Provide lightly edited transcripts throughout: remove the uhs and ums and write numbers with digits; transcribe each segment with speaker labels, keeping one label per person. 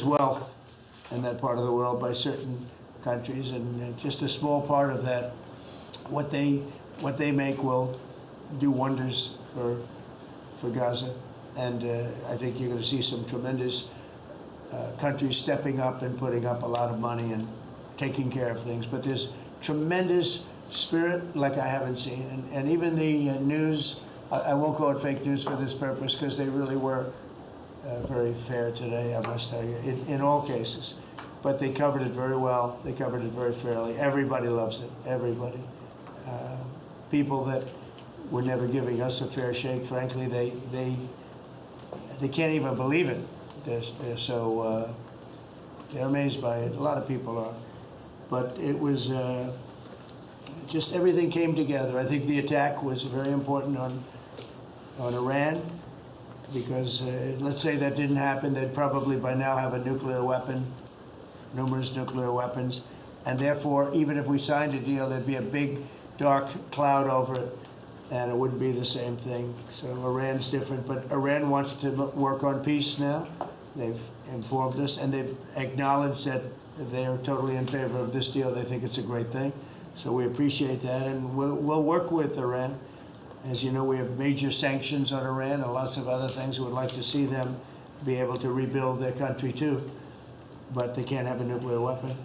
Speaker 1: wealth in that part of the world by certain countries, and just a small part of that, what they make will do wonders for Gaza. And I think you're going to see some tremendous countries stepping up and putting up a lot of money and taking care of things. But there's tremendous spirit like I haven't seen. And even the news, I won't call it fake news for this purpose, because they really were very fair today, I must tell you, in all cases. But they covered it very well. They covered it very fairly. Everybody loves it, everybody. People that were never giving us a fair shake, frankly, they can't even believe it. They're so, they're amazed by it. A lot of people are. But it was just everything came together. I think the attack was very important on Iran, because let's say that didn't happen, they'd probably by now have a nuclear weapon, numerous nuclear weapons, and therefore, even if we signed a deal, there'd be a big dark cloud over it, and it wouldn't be the same thing. So Iran's different, but Iran wants to work on peace now. They've informed us, and they've acknowledged that they're totally in favor of this deal. They think it's a great thing. So we appreciate that, and we'll work with Iran. As you know, we have major sanctions on Iran and lots of other things. We would like to see them be able to rebuild their country too, but they can't have a nuclear weapon.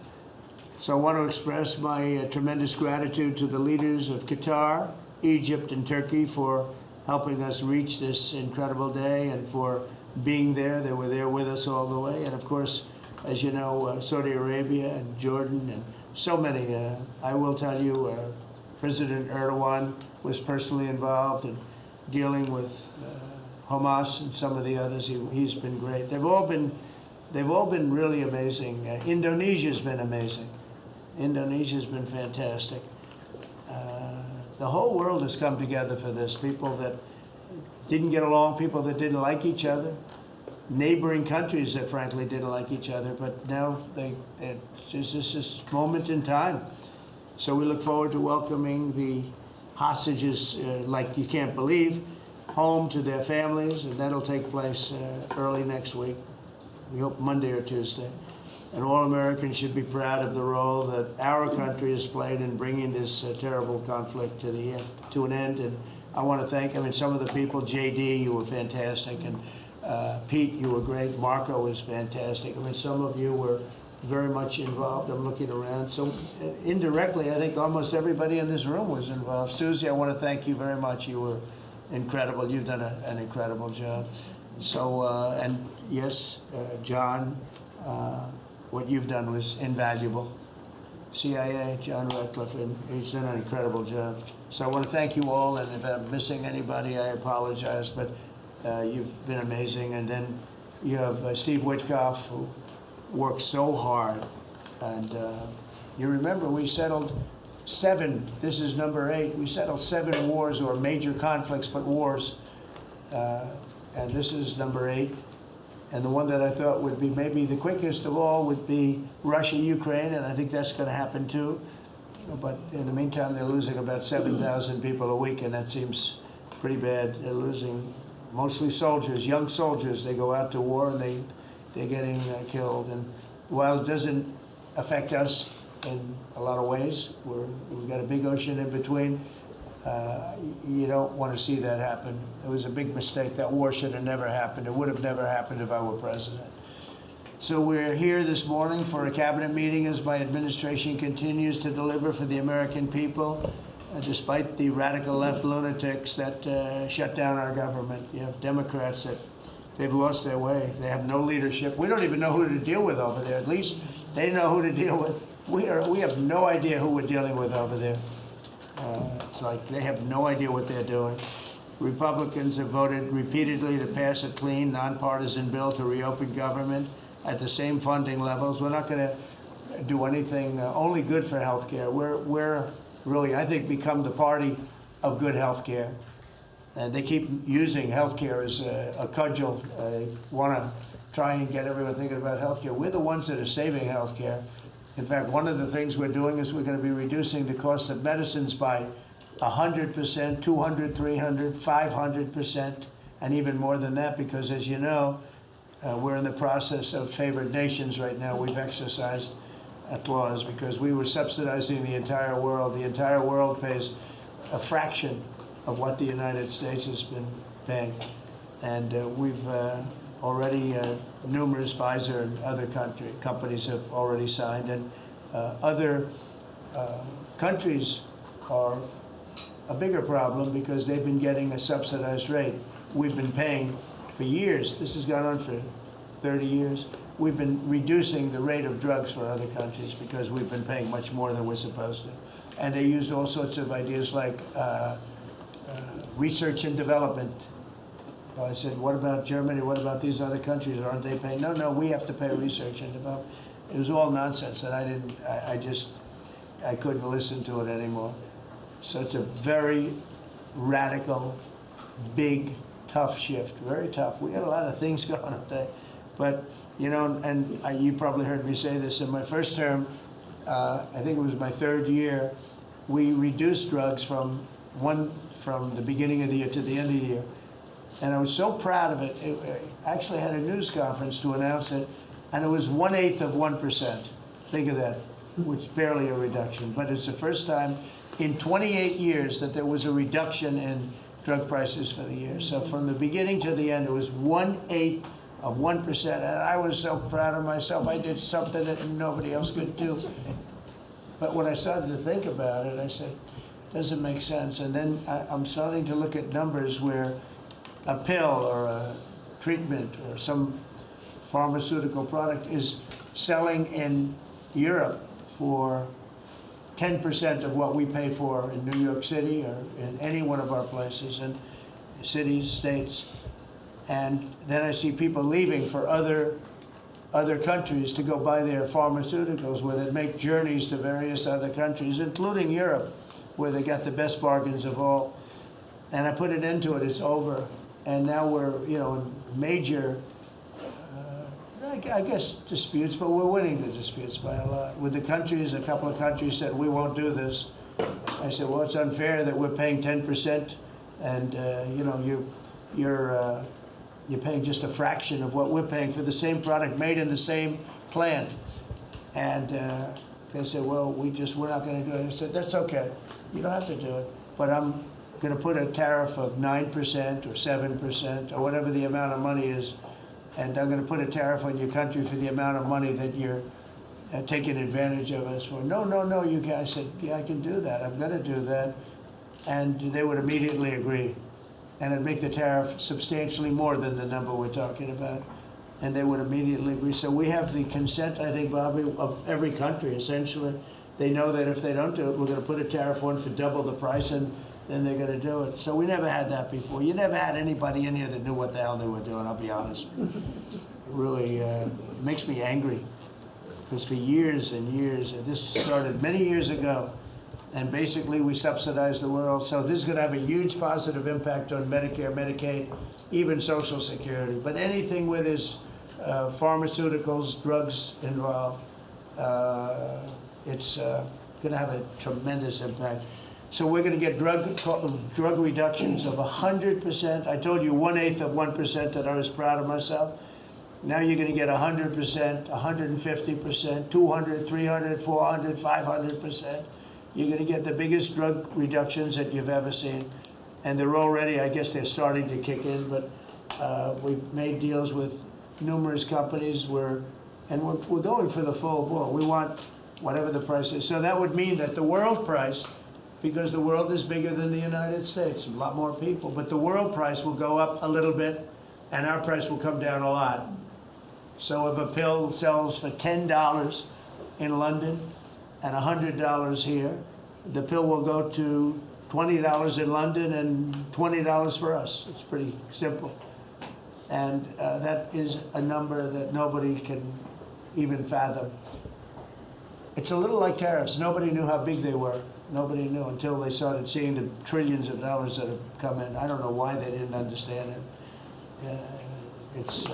Speaker 1: So I want to express my tremendous gratitude to the leaders of Qatar, Egypt, and Turkey for helping us reach this incredible day and for being there. They were there with us all the way. And of course, as you know, Saudi Arabia and Jordan and so many. I will tell you, President Erdogan was personally involved in dealing with Hamas and some of the others. He's been great. They've all been really amazing. Indonesia's been amazing. Indonesia's been fantastic. The whole world has come together for this. People that didn't get along, people that didn't like each other, neighboring countries that frankly didn't like each other, but now it's just this moment in time. So we look forward to welcoming the hostages, like you can't believe, home to their families, and that'll take place early next week. We hope Monday or Tuesday. And all Americans should be proud of the role that our country has played in bringing this terrible conflict to an end. And I want to thank, some of the people, JD, you were fantastic, and Pete, you were great. Marco was fantastic. Some of you were very much involved. I'm looking around. So indirectly, I think almost everybody in this room was involved. Susie, I want to thank you very much. You were incredible. You've done an incredible job. So, and yes, John, what you've done was invaluable. CIA, John Ratcliffe, and he's done an incredible job. So I want to thank you all, and if I'm missing anybody, I apologize, but you've been amazing. And then you have Steve Witkoff, who worked so hard. And you remember we settled 7, this is number 8, we settled 7 wars or major conflicts, but wars. And this is number 8. And the one that I thought would be maybe the quickest of all would be Russia-Ukraine, and I think that's going to happen too. But in the meantime, they're losing about 7,000 people a week, and that seems pretty bad. They're losing mostly soldiers, young soldiers. They go out to war, and they're getting killed. And while it doesn't affect us in a lot of ways, we've got a big ocean in between, you don't want to see that happen. It was a big mistake. That war should have never happened. It would have never happened if I were president. So we're here this morning for a cabinet meeting as my administration continues to deliver for the American people, despite the radical left lunatics that shut down our government. You have Democrats that they've lost their way. They have no leadership. We don't even know who to deal with over there. At least they know who to deal with. We have no idea who we're dealing with over there. It's like they have no idea what they're doing. Republicans have voted repeatedly to pass a clean, nonpartisan bill to reopen government at the same funding levels. We're not going to do anything only good for health care. We're really, I think, become the party of good health care. And they keep using health care as a cudgel. They want to try and get everyone thinking about health care. We're the ones that are saving health care. In fact, one of the things we're doing is we're going to be reducing the cost of medicines by 100%, 200, 300, 500%, and even more than that, because as you know, we're in the process of favored nations right now. We've exercised a clause because we were subsidizing the entire world. The entire world pays a fraction of what the United States has been paying. And we've already, numerous Pfizer and other companies have already signed. And other countries are a bigger problem because they've been getting a subsidized rate. We've been paying for years. This has gone on for 30 years. We've been reducing the rate of drugs for other countries because we've been paying much more than we're supposed to. And they used all sorts of ideas like research and development. I said, what about Germany? What about these other countries? Aren't they paying? No, no, we have to pay research and development. It was all nonsense, and I couldn't listen to it anymore. So it's a very radical, big, tough shift, very tough. We got a lot of things going up there. But, you know, and you probably heard me say this in my first term, I think it was my third year, we reduced drugs from the beginning of the year to the end of the year. And I was so proud of it. I actually had a news conference to announce it, and it was 1/8 of 1%. Think of that, which is barely a reduction. But it's the first time in 28 years that there was a reduction in drug prices for the year. So from the beginning to the end, it was 1/8 of 1%. And I was so proud of myself. I did something that nobody else could do. But when I started to think about it, I said, doesn't make sense. And then I'm starting to look at numbers where a pill or a treatment or some pharmaceutical product is selling in Europe for 10% of what we pay for in New York City or in any one of our places, and cities, states. And then I see people leaving for other countries to go buy their pharmaceuticals, where they make journeys to various other countries, including Europe, where they got the best bargains of all. And I put an end to it. It's over. And now we're, you know, in major, I guess, disputes, but we're winning the disputes by a lot. With the countries, a couple of countries said, we won't do this. I said, well, it's unfair that we're paying 10%, and, you know, you're paying just a fraction of what we're paying for the same product made in the same plant. And they said, well, we're not going to do it. I said, that's okay. You don't have to do it. But I'm going to put a tariff of 9% or 7% or whatever the amount of money is, and I'm going to put a tariff on your country for the amount of money that you're taking advantage of us for. No, you guys. I said, yeah, I can do that. I'm going to do that. And they would immediately agree. And it'd make the tariff substantially more than the number we're talking about. And they would immediately agree. So we have the consent, I think, Bobby, of every country, essentially. They know that if they don't do it, we're going to put a tariff on for double the price, and then they're going to do it. So we never had that before. You never had anybody in here that knew what the hell they were doing, I'll be honest. It really it makes me angry. Because for years and years, and this started many years ago, and basically we subsidize the world. So this is going to have a huge positive impact on Medicare, Medicaid, even Social Security. But anything where there's pharmaceuticals, drugs involved, it's going to have a tremendous impact. So we're going to get drug reductions of 100%. I told you 1/8 of 1% that I was proud of myself. Now you're going to get 100%, 150%, 200, 300, 400, 500%. You're going to get the biggest drug reductions that you've ever seen. And they're already, I guess they're starting to kick in, but we've made deals with numerous companies and we're going for the full ball. We want whatever the price is. So that would mean that the world price, because the world is bigger than the United States, a lot more people, but the world price will go up a little bit and our price will come down a lot. So if a pill sells for $10 in London and $100 here, the pill will go to $20 in London and $20 for us. It's pretty simple. And that is a number that nobody can even fathom. It's a little like tariffs. Nobody knew how big they were. Nobody knew until they started seeing the trillions of dollars that have come in. I don't know why they didn't understand it. It's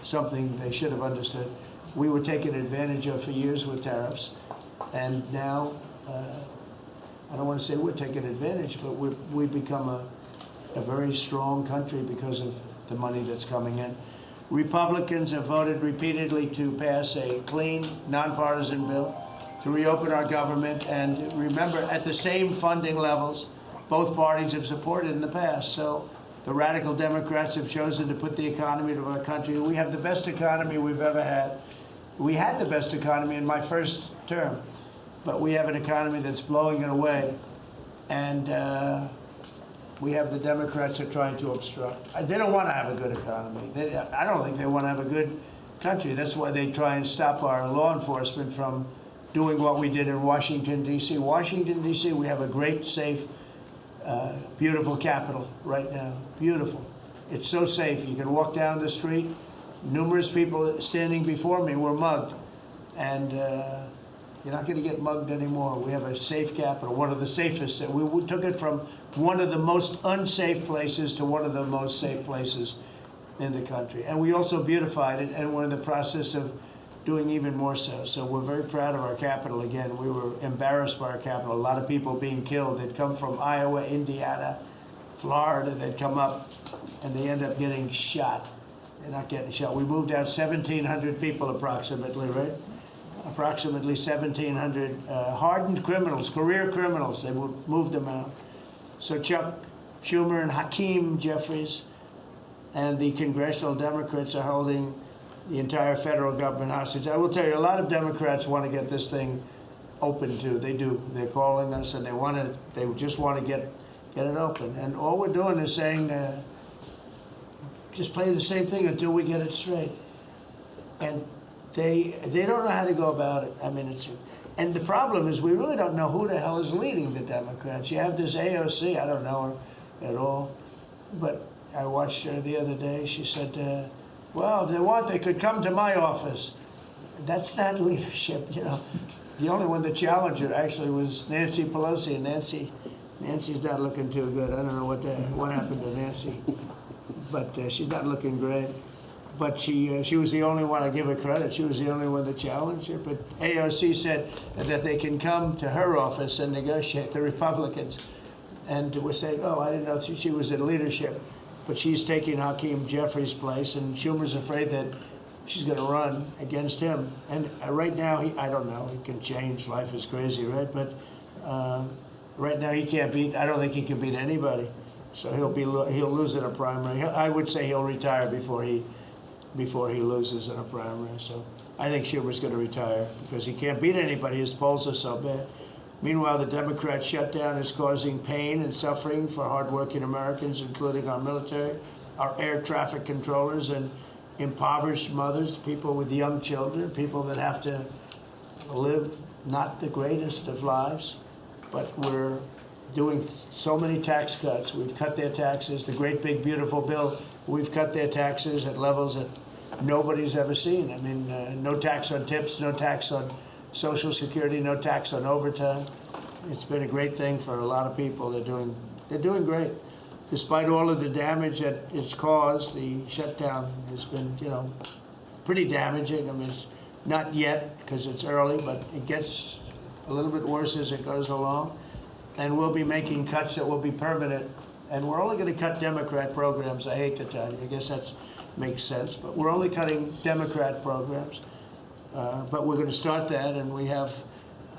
Speaker 1: something they should have understood. We were taken advantage of for years with tariffs, and now, I don't want to say we're taking advantage, but we've become a very strong country because of the money that's coming in. Republicans have voted repeatedly to pass a clean, nonpartisan bill to reopen our government. And remember, at the same funding levels, both parties have supported in the past. So the radical Democrats have chosen to put the economy of our country. We have the best economy we've ever had. We had the best economy in my first term, but we have an economy that's blowing it away. And we have the Democrats are trying to obstruct. They don't want to have a good economy. I don't think they want to have a good country. That's why they try and stop our law enforcement from doing what we did in Washington, D.C. Washington, D.C., we have a great, safe, beautiful capital right now. Beautiful. It's so safe. You can walk down the street. Numerous people standing before me were mugged. And you're not going to get mugged anymore. We have a safe capital, one of the safest. We took it from one of the most unsafe places to one of the most safe places in the country. And we also beautified it, and we're in the process of doing even more so. So we're very proud of our capital. Again, we were embarrassed by our capital. A lot of people being killed. They'd come from Iowa, Indiana, Florida. They'd come up, and they end up getting shot. They're not getting shot. We moved out 1,700 people approximately, right? Approximately 1,700 hardened criminals, career criminals. They moved them out. So Chuck Schumer and Hakeem Jeffries and the congressional Democrats are holding the entire federal government hostage. I will tell you, a lot of Democrats want to get this thing open too. They do. They're calling us, and they just want to get it open. And all we're doing is saying, just play the same thing until we get it straight. And they don't know how to go about it. I mean, and the problem is we really don't know who the hell is leading the Democrats. You have this AOC, I don't know her at all, but I watched her the other day. She said, well, if they want, they could come to my office. That's not leadership, you know. The only one that challenged her actually was Nancy Pelosi, and Nancy's not looking too good. I don't know what happened to Nancy, but she's not looking great. But she was the only one, I give her credit, she was the only one that challenged her. But AOC said that they can come to her office and negotiate, the Republicans. And we're saying, oh, I didn't know she was in leadership. But she's taking Hakeem Jeffries' place, and Schumer's afraid that she's going to run against him. And right now, I don't know, he can change, life is crazy, right? But right now he can't beat, I don't think he can beat anybody. So he'll lose in a primary. I would say he'll retire before he loses in a primary. So I think Schumer's going to retire because he can't beat anybody. His polls are so bad. Meanwhile, the Democrat shutdown is causing pain and suffering for hardworking Americans, including our military, our air traffic controllers, and impoverished mothers, people with young children, people that have to live not the greatest of lives. But we're doing so many tax cuts. We've cut their taxes. The great big beautiful bill, we've cut their taxes at levels that nobody's ever seen. I mean, no tax on tips, no tax on Social Security, no tax on overtime. It's been a great thing for a lot of people. They're doing great. Despite all of the damage that it's caused, the shutdown has been, you know, pretty damaging. I mean, it's not yet because it's early, but it gets a little bit worse as it goes along. And we'll be making cuts that will be permanent. And we're only going to cut Democrat programs. I hate to tell you. I guess that makes sense. But we're only cutting Democrat programs. But we're going to start that. And we have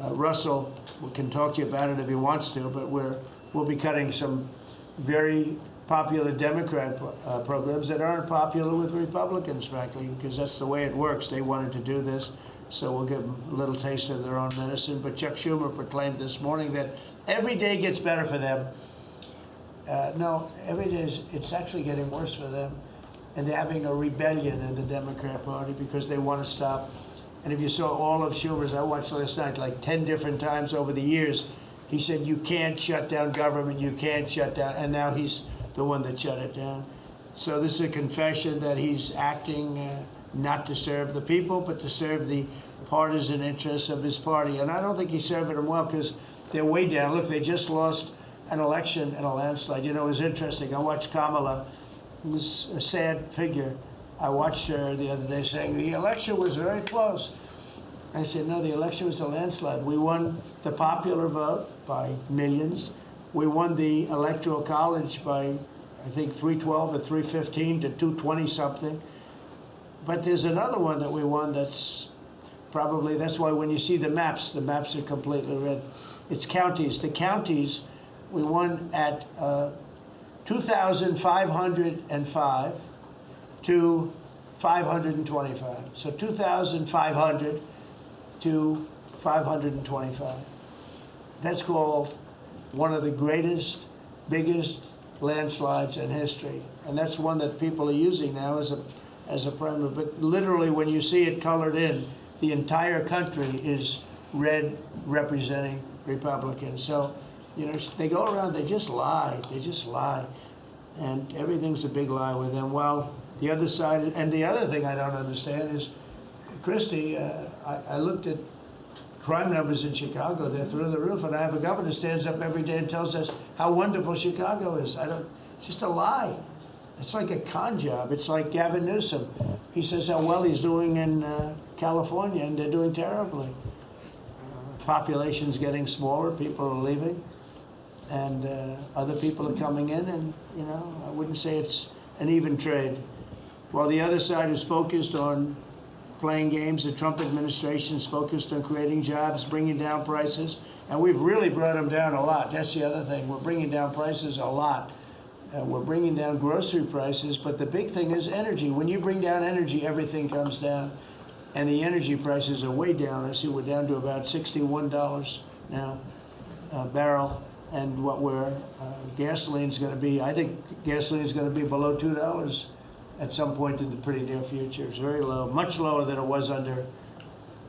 Speaker 1: Russell, we can talk to you about it if he wants to, but we'll be cutting some very popular Democrat programs that aren't popular with Republicans, frankly, because that's the way it works. They wanted to do this, so we'll give them a little taste of their own medicine. But Chuck Schumer proclaimed this morning that every day gets better for them. No, every day it's actually getting worse for them. And they're having a rebellion in the Democrat Party because they want to stop. And if you saw all of Schumer's, I watched last night like 10 different times over the years, he said, you can't shut down government, you can't shut down, and now he's the one that shut it down. So this is a confession that he's acting not to serve the people, but to serve the partisan interests of his party. And I don't think he's serving them well because they're way down. Look, they just lost an election in a landslide. You know, it was interesting. I watched Kamala, who was a sad figure. I watched her the other day saying the election was very close. I said, no, the election was a landslide. We won the popular vote by millions. We won the Electoral College by, I think, 312 or 315 to 220 something. But there's another one that we won that's probably, that's why when you see the maps are completely red. It's counties. The counties, we won at 2,505 to 525. So 2,500 to 525. That's called one of the greatest, biggest landslides in history. And that's one that people are using now as a primary. But literally, when you see it colored in, the entire country is red, representing Republicans. So, you know, they go around, they just lie. They just lie. And everything's a big lie with them. Well, the other side, and the other thing I don't understand is, Christie, I looked at crime numbers in Chicago. They're through the roof. And I have a governor who stands up every day and tells us how wonderful Chicago is. It's just a lie. It's like a con job. It's like Gavin Newsom. He says how well he's doing in California, and they're doing terribly. Population's getting smaller. People are leaving. And other people are coming in, and, you know, I wouldn't say it's an even trade. While the other side is focused on playing games, the Trump administration is focused on creating jobs, bringing down prices, and we've really brought them down a lot. That's the other thing. We're bringing down prices a lot. We're bringing down grocery prices, but the big thing is energy. When you bring down energy, everything comes down, and the energy prices are way down. I see we're down to about $61 now a barrel. And what gasoline's going to be, I think gasoline's going to be below $2 at some point in the pretty near future. It's very low, much lower than it was under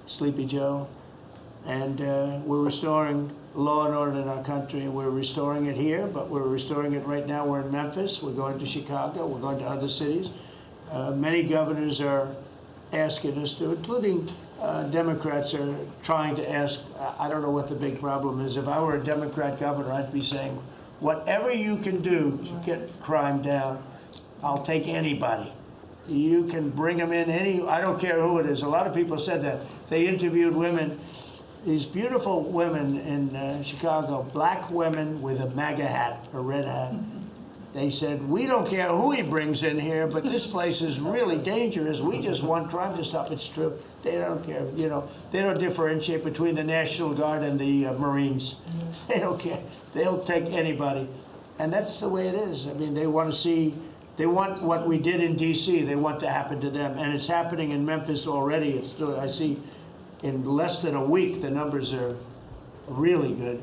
Speaker 1: Sleepy Joe. And we're restoring law and order in our country. We're restoring it here, but we're restoring it right now. We're in Memphis. We're going to Chicago. We're going to other cities. Many governors are asking us to, including Democrats are trying to ask. I don't know what the big problem is. If I were a Democrat governor, I'd be saying, whatever you can do to get crime down, I'll take anybody. You can bring them in I don't care who it is. A lot of people said that. They interviewed women, these beautiful women in Chicago, black women with a MAGA hat, a red hat. They said, we don't care who he brings in here, but this place is really dangerous. We just want crime to stop. It's true. They don't care. You know, they don't differentiate between the National Guard and the Marines. They don't care. They'll take anybody. And that's the way it is. I mean, they want what we did in D.C., they want to happen to them. And it's happening in Memphis already. I see in less than a week, the numbers are really good.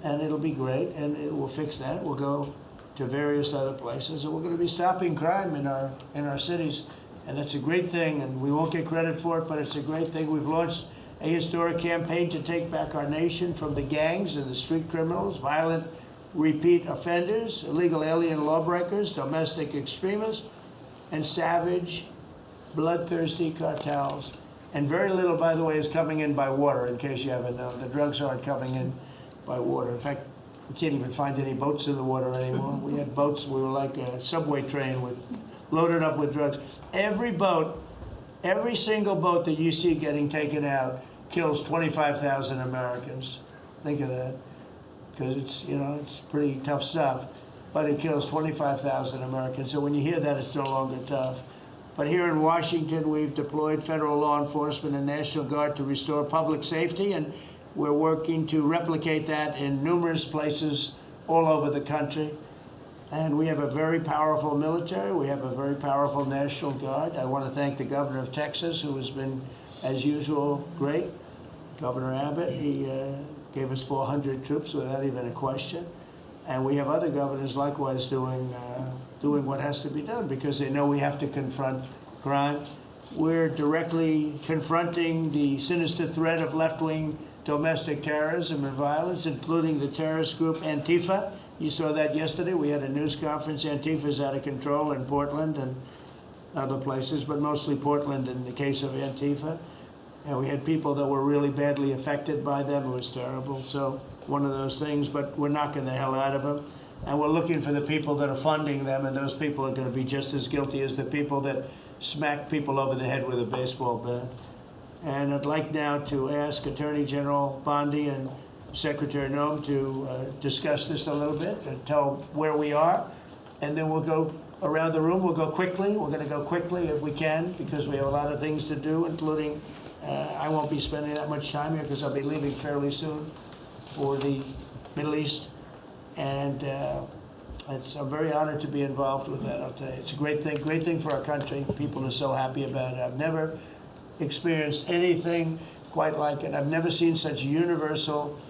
Speaker 1: And it'll be great, and we'll fix that. We'll go to various other places, and we're going to be stopping crime in our cities, and that's a great thing, and we won't get credit for it, but it's a great thing. We've launched a historic campaign to take back our nation from the gangs and the street criminals, violent repeat offenders, illegal alien lawbreakers, domestic extremists, and savage, bloodthirsty cartels. And very little, by the way, is coming in by water, in case you haven't known. The drugs aren't coming in by water. In fact, we can't even find any boats in the water anymore. We had boats, we were like a subway train loaded up with drugs. Every single boat that you see getting taken out kills 25,000 Americans. Think of that. Because it's pretty tough stuff. But it kills 25,000 Americans. So when you hear that, it's no longer tough. But here in Washington, we've deployed federal law enforcement and National Guard to restore public safety, and we're working to replicate that in numerous places all over the country. And we have a very powerful military. We have a very powerful National Guard. I want to thank the governor of Texas, who has been, as usual, great. Governor Abbott, he gave us 400 troops without even a question. And we have other governors likewise doing what has to be done, because they know we have to confront crime. We're directly confronting the sinister threat of left-wing domestic terrorism and violence, including the terrorist group Antifa. You saw that yesterday. We had a news conference. Antifa's out of control in Portland and other places, but mostly Portland in the case of Antifa. And we had people that were really badly affected by them. It was terrible. So one of those things, but we're knocking the hell out of them. And we're looking for the people that are funding them, and those people are going to be just as guilty as the people that smack people over the head with a baseball bat. And I'd like now to ask Attorney General Bondi and Secretary Noem to discuss this a little bit and tell where we are, and then we'll go around the room. We'll go quickly. We're going to go quickly if we can because we have a lot of things to do, including I won't be spending that much time here because I'll be leaving fairly soon for the Middle East. And I'm very honored to be involved with that, I'll tell you. It's a great thing for our country. People are so happy about it. I've never experienced anything quite like it. I've never seen such universal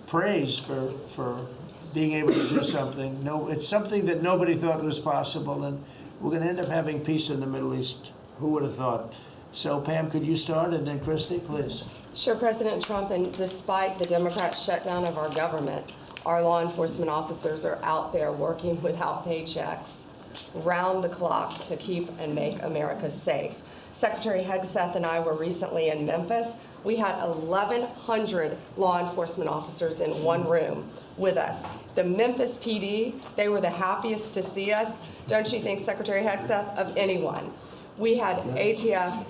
Speaker 1: praise for being able to do something. No, it's something that nobody thought was possible, and we're going to end up having peace in the Middle East. Who would have thought? So, Pam, could you start, and then Christy, please.
Speaker 2: Sure, President Trump, and despite the Democrats' shutdown of our government, our law enforcement officers are out there working without paychecks, round the clock, to keep and make America safe. Secretary Hegseth and I were recently in Memphis. We had 1,100 law enforcement officers in one room with us. The Memphis PD, they were the happiest to see us, don't you think, Secretary Hegseth, of anyone. We had ATF,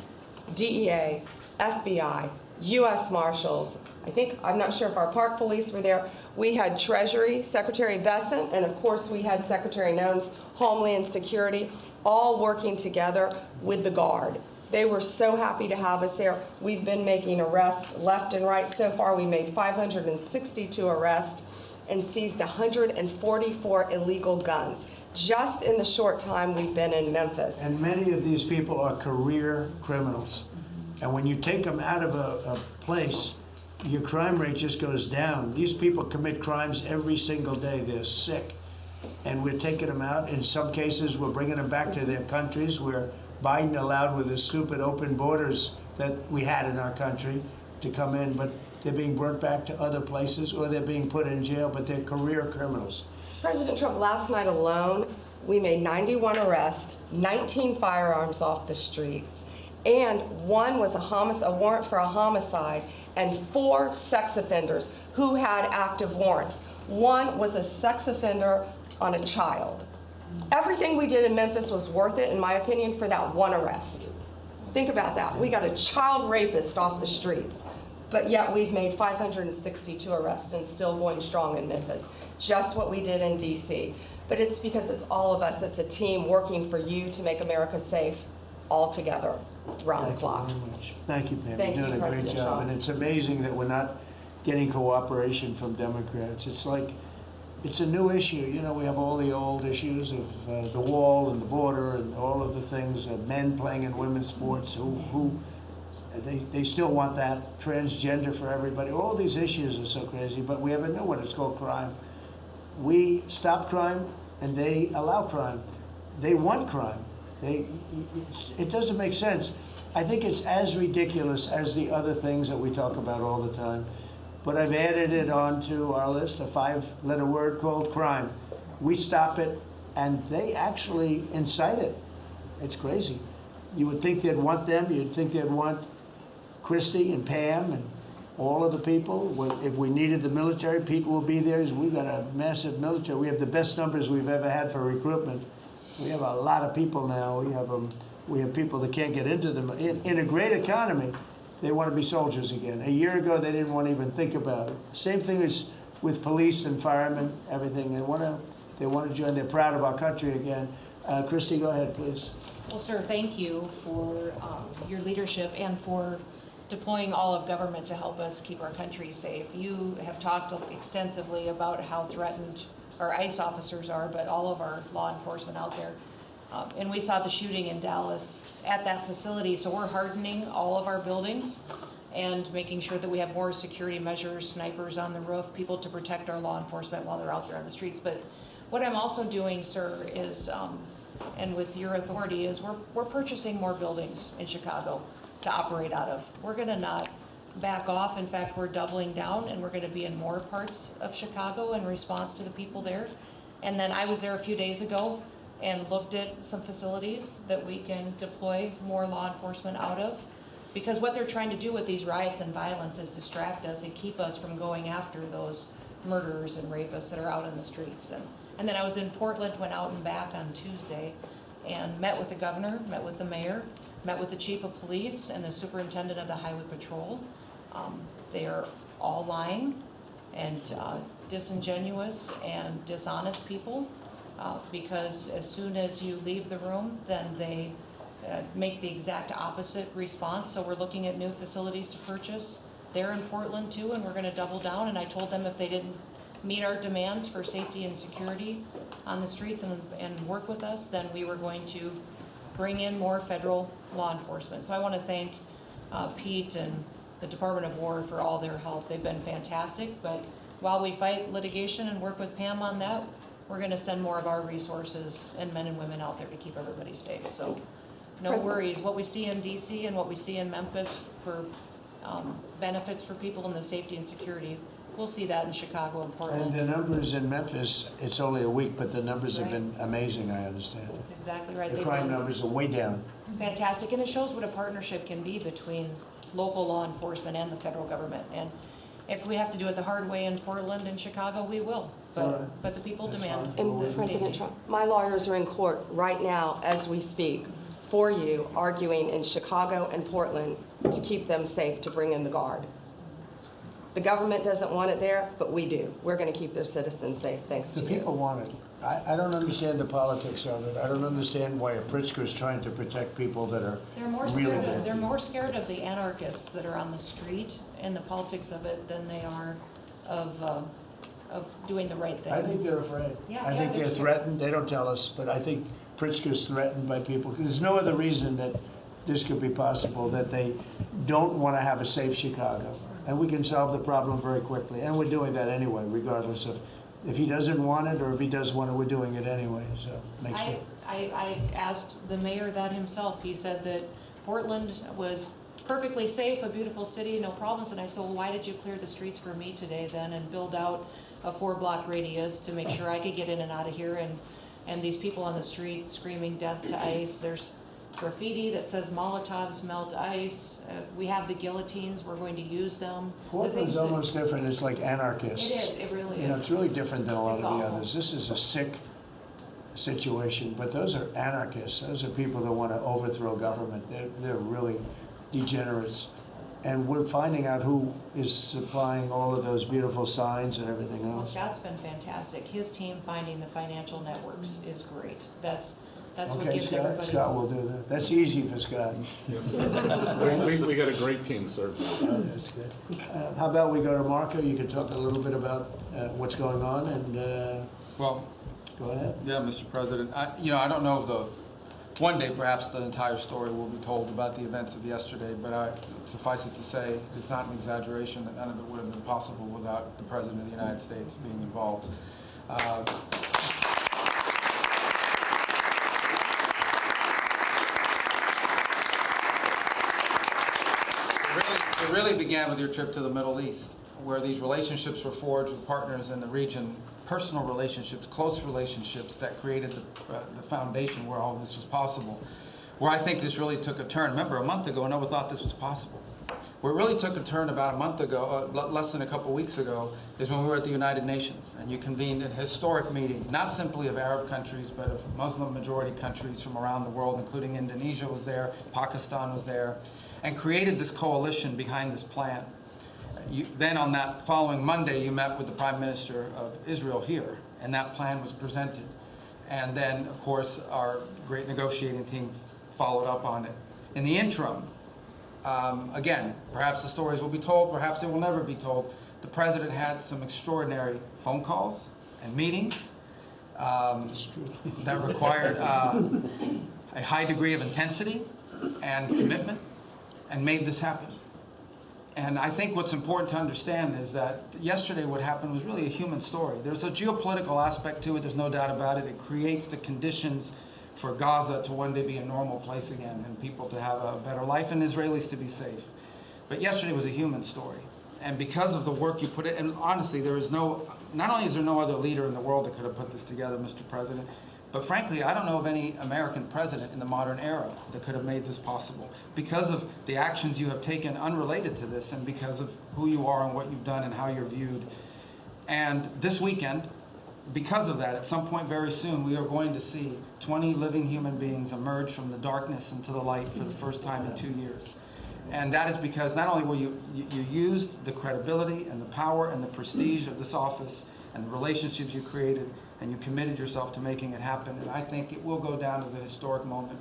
Speaker 2: DEA, FBI, U.S. Marshals. I'm not sure if our park police were there. We had Treasury, Secretary Bessent, and of course we had Secretary Noem's Homeland Security, all working together with the Guard. They were so happy to have us there. We've been making arrests left and right. So far, we made 562 arrests and seized 144 illegal guns just in the short time we've been in Memphis.
Speaker 1: And many of these people are career criminals. And when you take them out of a place, your crime rate just goes down. These people commit crimes every single day. They're sick. And we're taking them out. In some cases, we're bringing them back to their countries where Biden allowed with the stupid open borders that we had in our country to come in. But they're being brought back to other places or they're being put in jail, but they're career criminals.
Speaker 2: President Trump, last night alone, we made 91 arrests, 19 firearms off the streets, and one was a warrant for a homicide, and 4 sex offenders who had active warrants. One was a sex offender on a child. Everything we did in Memphis was worth it, in my opinion, for that one arrest. Think about that. We got a child rapist off the streets, but yet we've made 562 arrests and still going strong in Memphis. Just what we did in D.C. But it's because it's all of us. It's a team working for you to make America safe all together, round the clock.
Speaker 1: Thank you very much. Thank you, Pam.
Speaker 2: Thank
Speaker 1: You're
Speaker 2: you,
Speaker 1: doing a great
Speaker 2: President
Speaker 1: job.
Speaker 2: Trump.
Speaker 1: And it's amazing that we're not getting cooperation from Democrats. It's like, it's a new issue. You know, we have all the old issues of the wall and the border and all of the things, men playing in women's sports they still want that, transgender for everybody. All these issues are so crazy, but we have a new one. It's called crime. We stop crime and they allow crime. They want crime. It doesn't make sense. I think it's as ridiculous as the other things that we talk about all the time. But I've added it onto our list, a 5-letter word called crime. We stop it, and they actually incite it. It's crazy. You would think they'd want them. You'd think they'd want Christy and Pam and all of the people. If we needed the military, Pete will be there. We've got a massive military. We have the best numbers we've ever had for recruitment. We have a lot of people now. We have people that can't get into them. In a great economy, they want to be soldiers again. A year ago, they didn't want to even think about it. Same thing as with police and firemen, everything. They want to join. They're proud of our country again. Christy, go ahead, please.
Speaker 3: Well, sir, thank you for your leadership and for deploying all of government to help us keep our country safe. You have talked extensively about how threatened our ICE officers are, but all of our law enforcement out there. And we saw the shooting in Dallas at that facility, so we're hardening all of our buildings and making sure that we have more security measures, snipers on the roof, people to protect our law enforcement while they're out there on the streets. But what I'm also doing, sir, is, and with your authority, is we're purchasing more buildings in Chicago to operate out of. We're going to not back off. In fact, we're doubling down, and we're going to be in more parts of Chicago in response to the people there. And then I was there a few days ago and looked at some facilities that we can deploy more law enforcement out of. Because what they're trying to do with these riots and violence is distract us and keep us from going after those murderers and rapists that are out in the streets. And then I was in Portland, went out and back on Tuesday, and met with the governor, met with the mayor, met with the chief of police and the superintendent of the highway patrol. They are all lying and disingenuous and dishonest people. because as soon as you leave the room, then they make the exact opposite response. So we're looking at new facilities to purchase. They're in Portland too, and we're going to double down. And I told them if they didn't meet our demands for safety and security on the streets and work with us, then we were going to bring in more federal law enforcement. So I want to thank Pete and the Department of War for all their help. They've been fantastic, but while we fight litigation and work with Pam on that, we're going to send more of our resources and men and women out there to keep everybody safe. So no worries. What we see in DC and what we see in Memphis for benefits for people in the safety and security, we'll see that in Chicago and Portland.
Speaker 1: And the numbers in Memphis, it's only a week, but the numbers have
Speaker 3: Right.
Speaker 1: been amazing, I understand.
Speaker 3: That's exactly right.
Speaker 1: The
Speaker 3: They've
Speaker 1: crime
Speaker 3: been
Speaker 1: numbers are way down.
Speaker 3: fantastic, and it shows what a partnership can be between local law enforcement and the federal government. And if we have to do it the hard way in Portland and Chicago, we will.
Speaker 1: All right.
Speaker 3: But the people
Speaker 1: That's
Speaker 3: demand
Speaker 1: fine.
Speaker 2: And
Speaker 3: the
Speaker 2: President
Speaker 3: safety.
Speaker 2: Trump, my lawyers are in court right now as we speak for you, arguing in Chicago and Portland to keep them safe, to bring in the guard. The government doesn't want it there, but we do. We're going to keep their citizens safe, thanks to
Speaker 1: The
Speaker 2: you.
Speaker 1: people want it. I don't understand the politics of it. I don't understand why a Pritzker is trying to protect people that are
Speaker 3: They're more
Speaker 1: really
Speaker 3: scared
Speaker 1: bad.
Speaker 3: of, they're more scared of the anarchists that are on the street and the politics of it than they are of doing the right thing.
Speaker 1: I think they're afraid.
Speaker 3: Yeah,
Speaker 1: I
Speaker 3: yeah,
Speaker 1: think
Speaker 3: they're
Speaker 1: they're
Speaker 3: scared.
Speaker 1: threatened. They don't tell us, but I think Pritzker's threatened by people. There's no other reason that this could be possible, that they don't want to have a safe Chicago. And we can solve the problem very quickly. And we're doing that anyway, regardless of if he doesn't want it or if he does want it, we're doing it anyway. So make sure.
Speaker 3: I asked the mayor that himself. He said that Portland was perfectly safe, a beautiful city, no problems. And I said, well, why did you clear the streets for me today then and build out a 4-block radius to make sure I could get in and out of here? And these people on the street screaming death to ICE. There's graffiti that says Molotovs melt ice. We have the guillotines. We're going to use them.
Speaker 1: Portland's almost different. It's like anarchists.
Speaker 3: It is. It really
Speaker 1: You know,
Speaker 3: is.
Speaker 1: it's really different than a lot
Speaker 3: It's
Speaker 1: of the
Speaker 3: awful.
Speaker 1: others. This is a sick situation, but those are anarchists. Those are people that want to overthrow government. They're really degenerates. And we're finding out who is supplying all of those beautiful signs and everything
Speaker 3: Well,
Speaker 1: else.
Speaker 3: Scott's been fantastic. His team finding the financial networks is great. That's what
Speaker 1: Okay,
Speaker 3: gives
Speaker 1: Scott,
Speaker 3: everybody.
Speaker 1: Scott will do that. That's easy for Scott.
Speaker 4: We got a great team, sir.
Speaker 1: That's good. How about we go to Marco? You can talk a little bit about what's going on, and
Speaker 5: Well,
Speaker 1: go ahead.
Speaker 5: yeah, Mr. President. I don't know if one day perhaps the entire story will be told about the events of yesterday, but suffice it to say, it's not an exaggeration that none of it would have been possible without the President of the United States being involved. It really began with your trip to the Middle East, where these relationships were forged with partners in the region, personal relationships, close relationships that created the foundation where all of this was possible. Where I think this really took a turn. Remember, a month ago, no one thought this was possible. Where it really took a turn about a month ago, less than a couple weeks ago, is when we were at the United Nations, and you convened a historic meeting, not simply of Arab countries, but of Muslim-majority countries from around the world, including Indonesia was there, Pakistan was there, and created this coalition behind this plan. Then on that following Monday, you met with the Prime Minister of Israel here, and that plan was presented. And then, of course, our great negotiating team followed up on it. In the interim, again, perhaps the stories will be told, perhaps they will never be told. The President had some extraordinary phone calls and meetings that required a high degree of intensity and commitment, and made this happen. And I think what's important to understand is that yesterday what happened was really a human story. There's a geopolitical aspect to it, there's no doubt about it. It creates the conditions for Gaza to one day be a normal place again, and people to have a better life, and Israelis to be safe. But yesterday was a human story. And because of the work you put in, and honestly, not only is there no other leader in the world that could have put this together, Mr. President, but frankly, I don't know of any American president in the modern era that could have made this possible because of the actions you have taken unrelated to this, and because of who you are and what you've done and how you're viewed. And this weekend, because of that, at some point very soon, we are going to see 20 living human beings emerge from the darkness into the light for the first time in 2 years. And that is because not only were you used the credibility and the power and the prestige of this office and the relationships you created, and you committed yourself to making it happen. And I think it will go down as a historic moment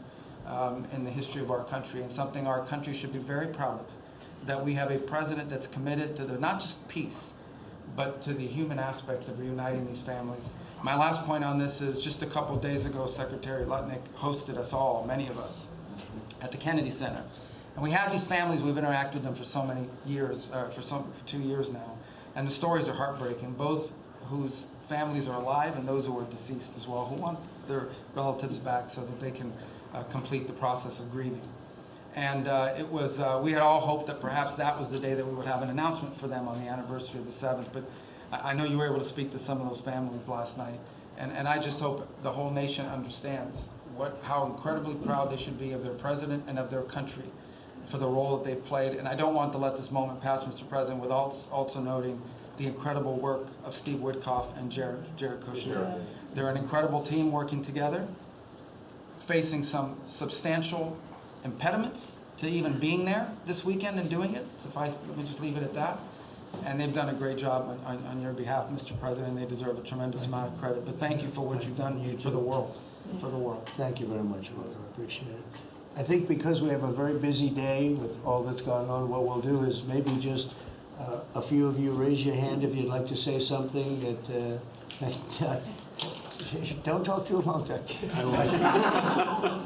Speaker 5: in the history of our country, and something our country should be very proud of, that we have a president that's committed to not just peace, but to the human aspect of reuniting these families. My last point on this is just a couple days ago, Secretary Lutnick hosted us all, many of us, at the Kennedy Center. And we have these families, we've interacted with them for so many years, for 2 years now. And the stories are heartbreaking, both whose families are alive and those who are deceased as well, who want their relatives back so that they can complete the process of grieving. And we had all hoped that perhaps that was the day that we would have an announcement for them on the anniversary of the 7th, but I know you were able to speak to some of those families last night, and I just hope the whole nation understands how incredibly proud they should be of their president and of their country for the role that they've played. And I don't want to let this moment pass, Mr. President, without also noting the incredible work of Steve Witkoff and Jared Kushner. They're an incredible team working together, facing some substantial impediments to even being there this weekend and doing it. Let me just leave it at that. And they've done a great job on your behalf, Mr. President, and they deserve a tremendous amount of credit. But thank you for what you've done for the world.
Speaker 1: Thank you very much, Rose. I appreciate it. I think because we have a very busy day with all that's going on, what we'll do is maybe just a few of you raise your hand if you'd like to say something that don't talk too long, Doug.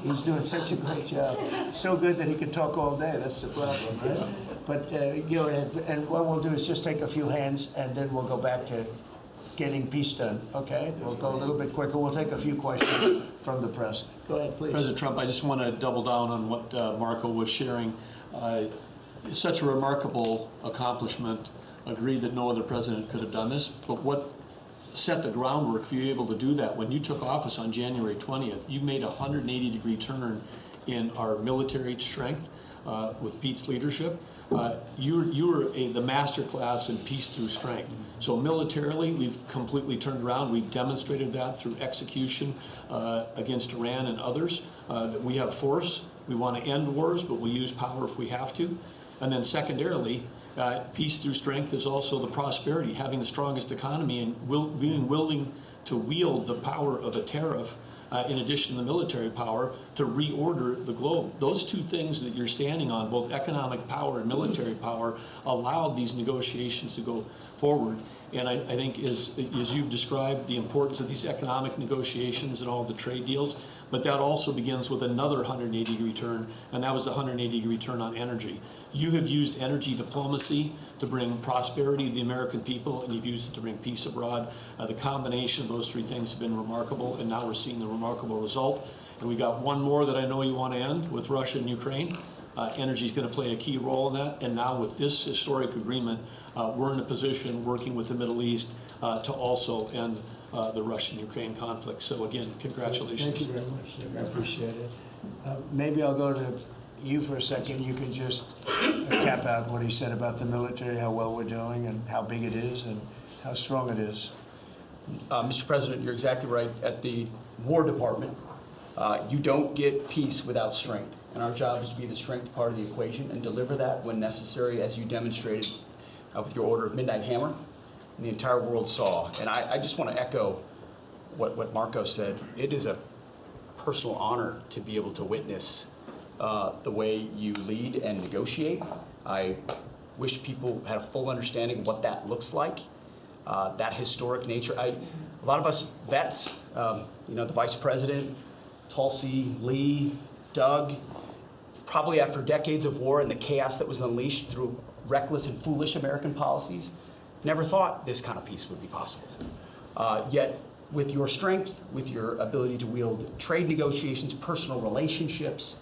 Speaker 1: He's doing such a great job. So good that he could talk all day. That's the problem, right? But and what we'll do is just take a few hands, and then we'll go back to getting peace done. Okay? We'll go a little bit quicker. We'll take a few questions from the press. Go ahead, please.
Speaker 6: President Trump, I just want to double down on what Marco was sharing. It's such a remarkable accomplishment. Agreed that no other president could have done this, but what set the groundwork for you able to do that? When you took office on January 20th, you made a 180-degree turn in our military strength with Pete's leadership. You were the master class in peace through strength. So militarily, we've completely turned around. We've demonstrated that through execution against Iran and others, that we have force. We want to end wars, but we'll use power if we have to. And then secondarily, peace through strength is also the prosperity, having the strongest economy and being willing to wield the power of a tariff in addition to the military power to reorder the globe. Those two things that you're standing on, both economic power and military power, allowed these negotiations to go forward. And I think as you've described the importance of these economic negotiations and all the trade deals, but that also begins with another 180-degree turn, and that was the 180-degree turn on energy. You have used energy diplomacy to bring prosperity to the American people, and you've used it to bring peace abroad. The combination of those three things have been remarkable, and now we're seeing the remarkable result. And we got one more that I know you want to end with Russia and Ukraine. Energy is going to play a key role in that, and now with this historic agreement, we're in a position working with the Middle East to also end the Russian-Ukraine conflict. So again, congratulations.
Speaker 1: Thank you very much, Nick. I appreciate it. Maybe I'll go to you for a second. You can just cap out what he said about the military, how well we're doing, and how big it is, and how strong it is.
Speaker 7: Mr. President, you're exactly right. At the War Department, you don't get peace without strength. And our job is to be the strength part of the equation and deliver that when necessary, as you demonstrated with your order of Midnight Hammer, and the entire world saw. And I just want to echo what Marco said. It is a personal honor to be able to witness the way you lead and negotiate. I wish people had a full understanding of what that looks like, that historic nature. A lot of us vets, the Vice President, Tulsi, Lee, Doug, probably after decades of war and the chaos that was unleashed through reckless and foolish American policies, never thought this kind of peace would be possible. Yet, with your strength, with your ability to wield trade negotiations, personal relationships,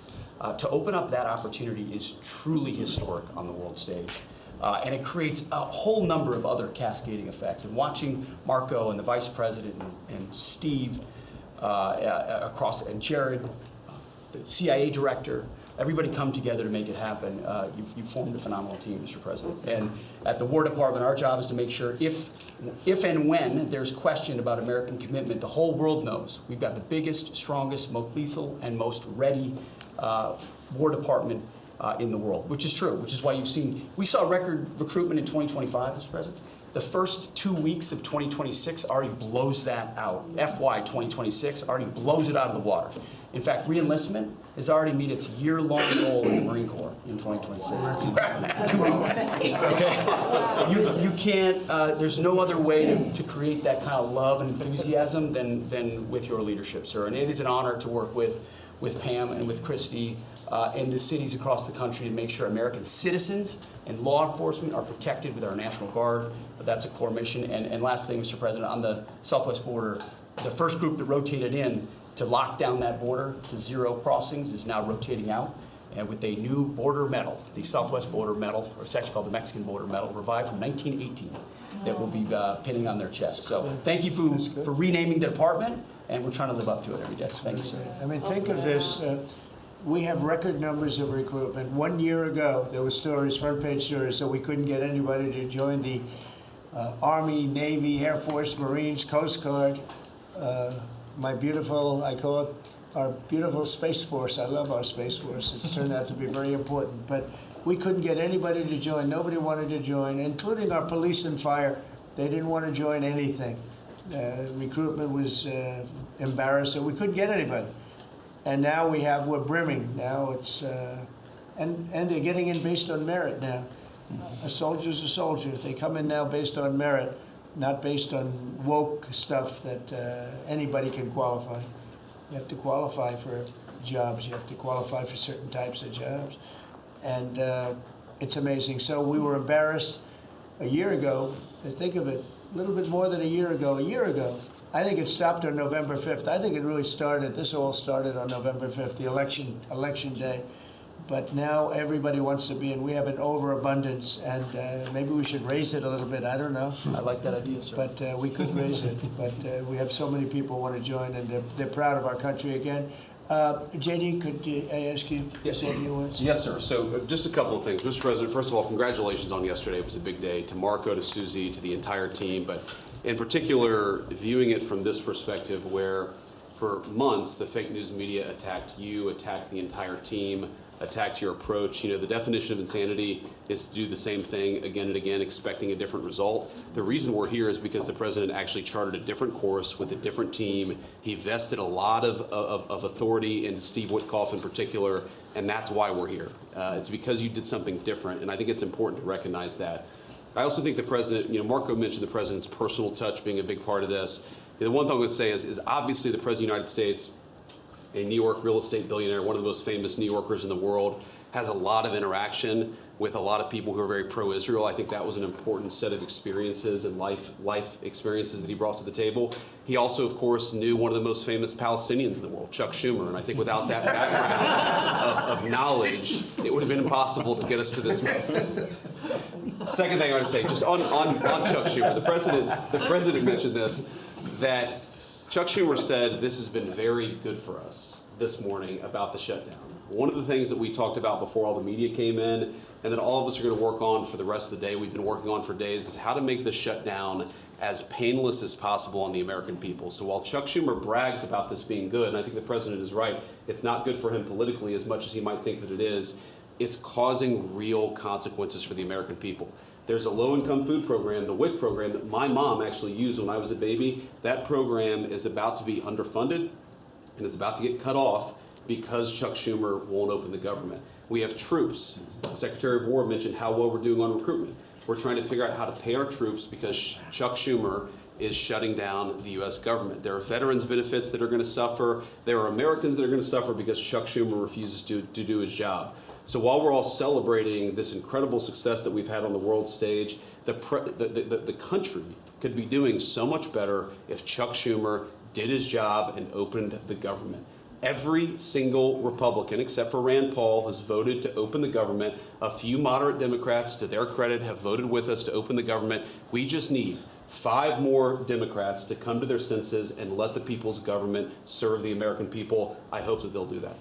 Speaker 7: to open up that opportunity is truly historic on the world stage. And it creates a whole number of other cascading effects. And watching Marco and the Vice President and Steve and Jared, the CIA director, everybody come together to make it happen. You've formed a phenomenal team, Mr. President. And at the War Department, our job is to make sure if and when there's question about American commitment, the whole world knows we've got the biggest, strongest, most lethal, and most ready War Department in the world, which is true, which is why we saw record recruitment in 2025, Mr. President. The first 2 weeks of 2026 already blows that out. FY 2026 already blows it out of the water. In fact, re-enlistment has already met its year-long goal in the Marine Corps in 2026. 2 weeks. Okay? You can't, there's no other way to create that kind of love and enthusiasm than with your leadership, sir. And it is an honor to work with Pam and with Christy and the cities across the country to make sure American citizens and law enforcement are protected with our National Guard. That's a core mission. And last thing, Mr. President, on the southwest border, the first group that rotated in to lock down that border to 0 crossings is now rotating out. And with a new border medal, the Southwest Border Medal, or it's actually called the Mexican Border Medal, revived from 1918, that will be pinning on their chest. So thank you for renaming the department, and we're trying to live up to it every day. Thank you, sir.
Speaker 1: I mean, think of this. We have record numbers of recruitment. 1 year ago, there were stories, front page stories, that we couldn't get anybody to join the Army, Navy, Air Force, Marines, Coast Guard. My beautiful, I call it our beautiful Space Force. I love our Space Force. It's turned out to be very important. But we couldn't get anybody to join. Nobody wanted to join, including our police and fire. They didn't want to join anything. Recruitment was embarrassing. We couldn't get anybody. And now we're brimming. Now it's, and they're getting in based on merit now. A soldier's a soldier. They come in now based on merit, not based on woke stuff that anybody can qualify. You have to qualify for jobs. You have to qualify for certain types of jobs. And it's amazing. So we were embarrassed a year ago. Think of it, a little bit more than a year ago. I think it stopped on November 5th. I think it really started, this all started on November 5th, the election day. But now everybody wants to be in. We have an overabundance, and maybe we should raise it a little bit. I don't know.
Speaker 7: I like that idea, sir.
Speaker 1: But we could raise it. But we have so many people want to join, and they're proud of our country again. JD, could I ask you to say a few words?
Speaker 8: Yes, sir. So just a couple of things. Mr. President, first of all, congratulations on yesterday. It was a big day. To Marco, to Susie, to the entire team. But in particular, viewing it from this perspective where for months the fake news media attacked you, attacked the entire team, attacked your approach. You know, the definition of insanity is to do the same thing again and again, expecting a different result. The reason we're here is because the president actually charted a different course with a different team. He vested a lot of authority in Steve Witkoff in particular, and that's why we're here. It's because you did something different, and I think it's important to recognize that. I also think the president, you know, Marco mentioned the president's personal touch being a big part of this. The one thing I would say is obviously the president of the United States, a New York real estate billionaire, one of the most famous New Yorkers in the world, has a lot of interaction with a lot of people who are very pro-Israel. I think that was an important set of experiences and life experiences that he brought to the table. He also, of course, knew one of the most famous Palestinians in the world, Chuck Schumer, and I think without that background of knowledge, it would have been impossible to get us to this point. Second thing I would say, just on Chuck Schumer, the president mentioned this, that Chuck Schumer said this has been very good for us this morning about the shutdown. One of the things that we talked about before all the media came in, and that all of us are going to work on for the rest of the day, we've been working on for days, is how to make the shutdown as painless as possible on the American people. So while Chuck Schumer brags about this being good, and I think the president is right, it's not good for him politically as much as he might think that it is, it's causing real consequences for the American people. There's a low-income food program, the WIC program, that my mom actually used when I was a baby. That program is about to be underfunded, and it's about to get cut off because Chuck Schumer won't open the government. We have troops. The Secretary of War mentioned how well we're doing on recruitment. We're trying to figure out how to pay our troops because Chuck Schumer is shutting down the U.S. government. There are veterans benefits that are going to suffer. There are Americans that are going to suffer because Chuck Schumer refuses to do his job. So while we're all celebrating this incredible success that we've had on the world stage, the country could be doing so much better if Chuck Schumer did his job and opened the government. Every single Republican, except for Rand Paul, has voted to open the government. A few moderate Democrats, to their credit, have voted with us to open the government. We just need 5 more Democrats to come to their senses and let the people's government serve the American people. I hope that they'll do that.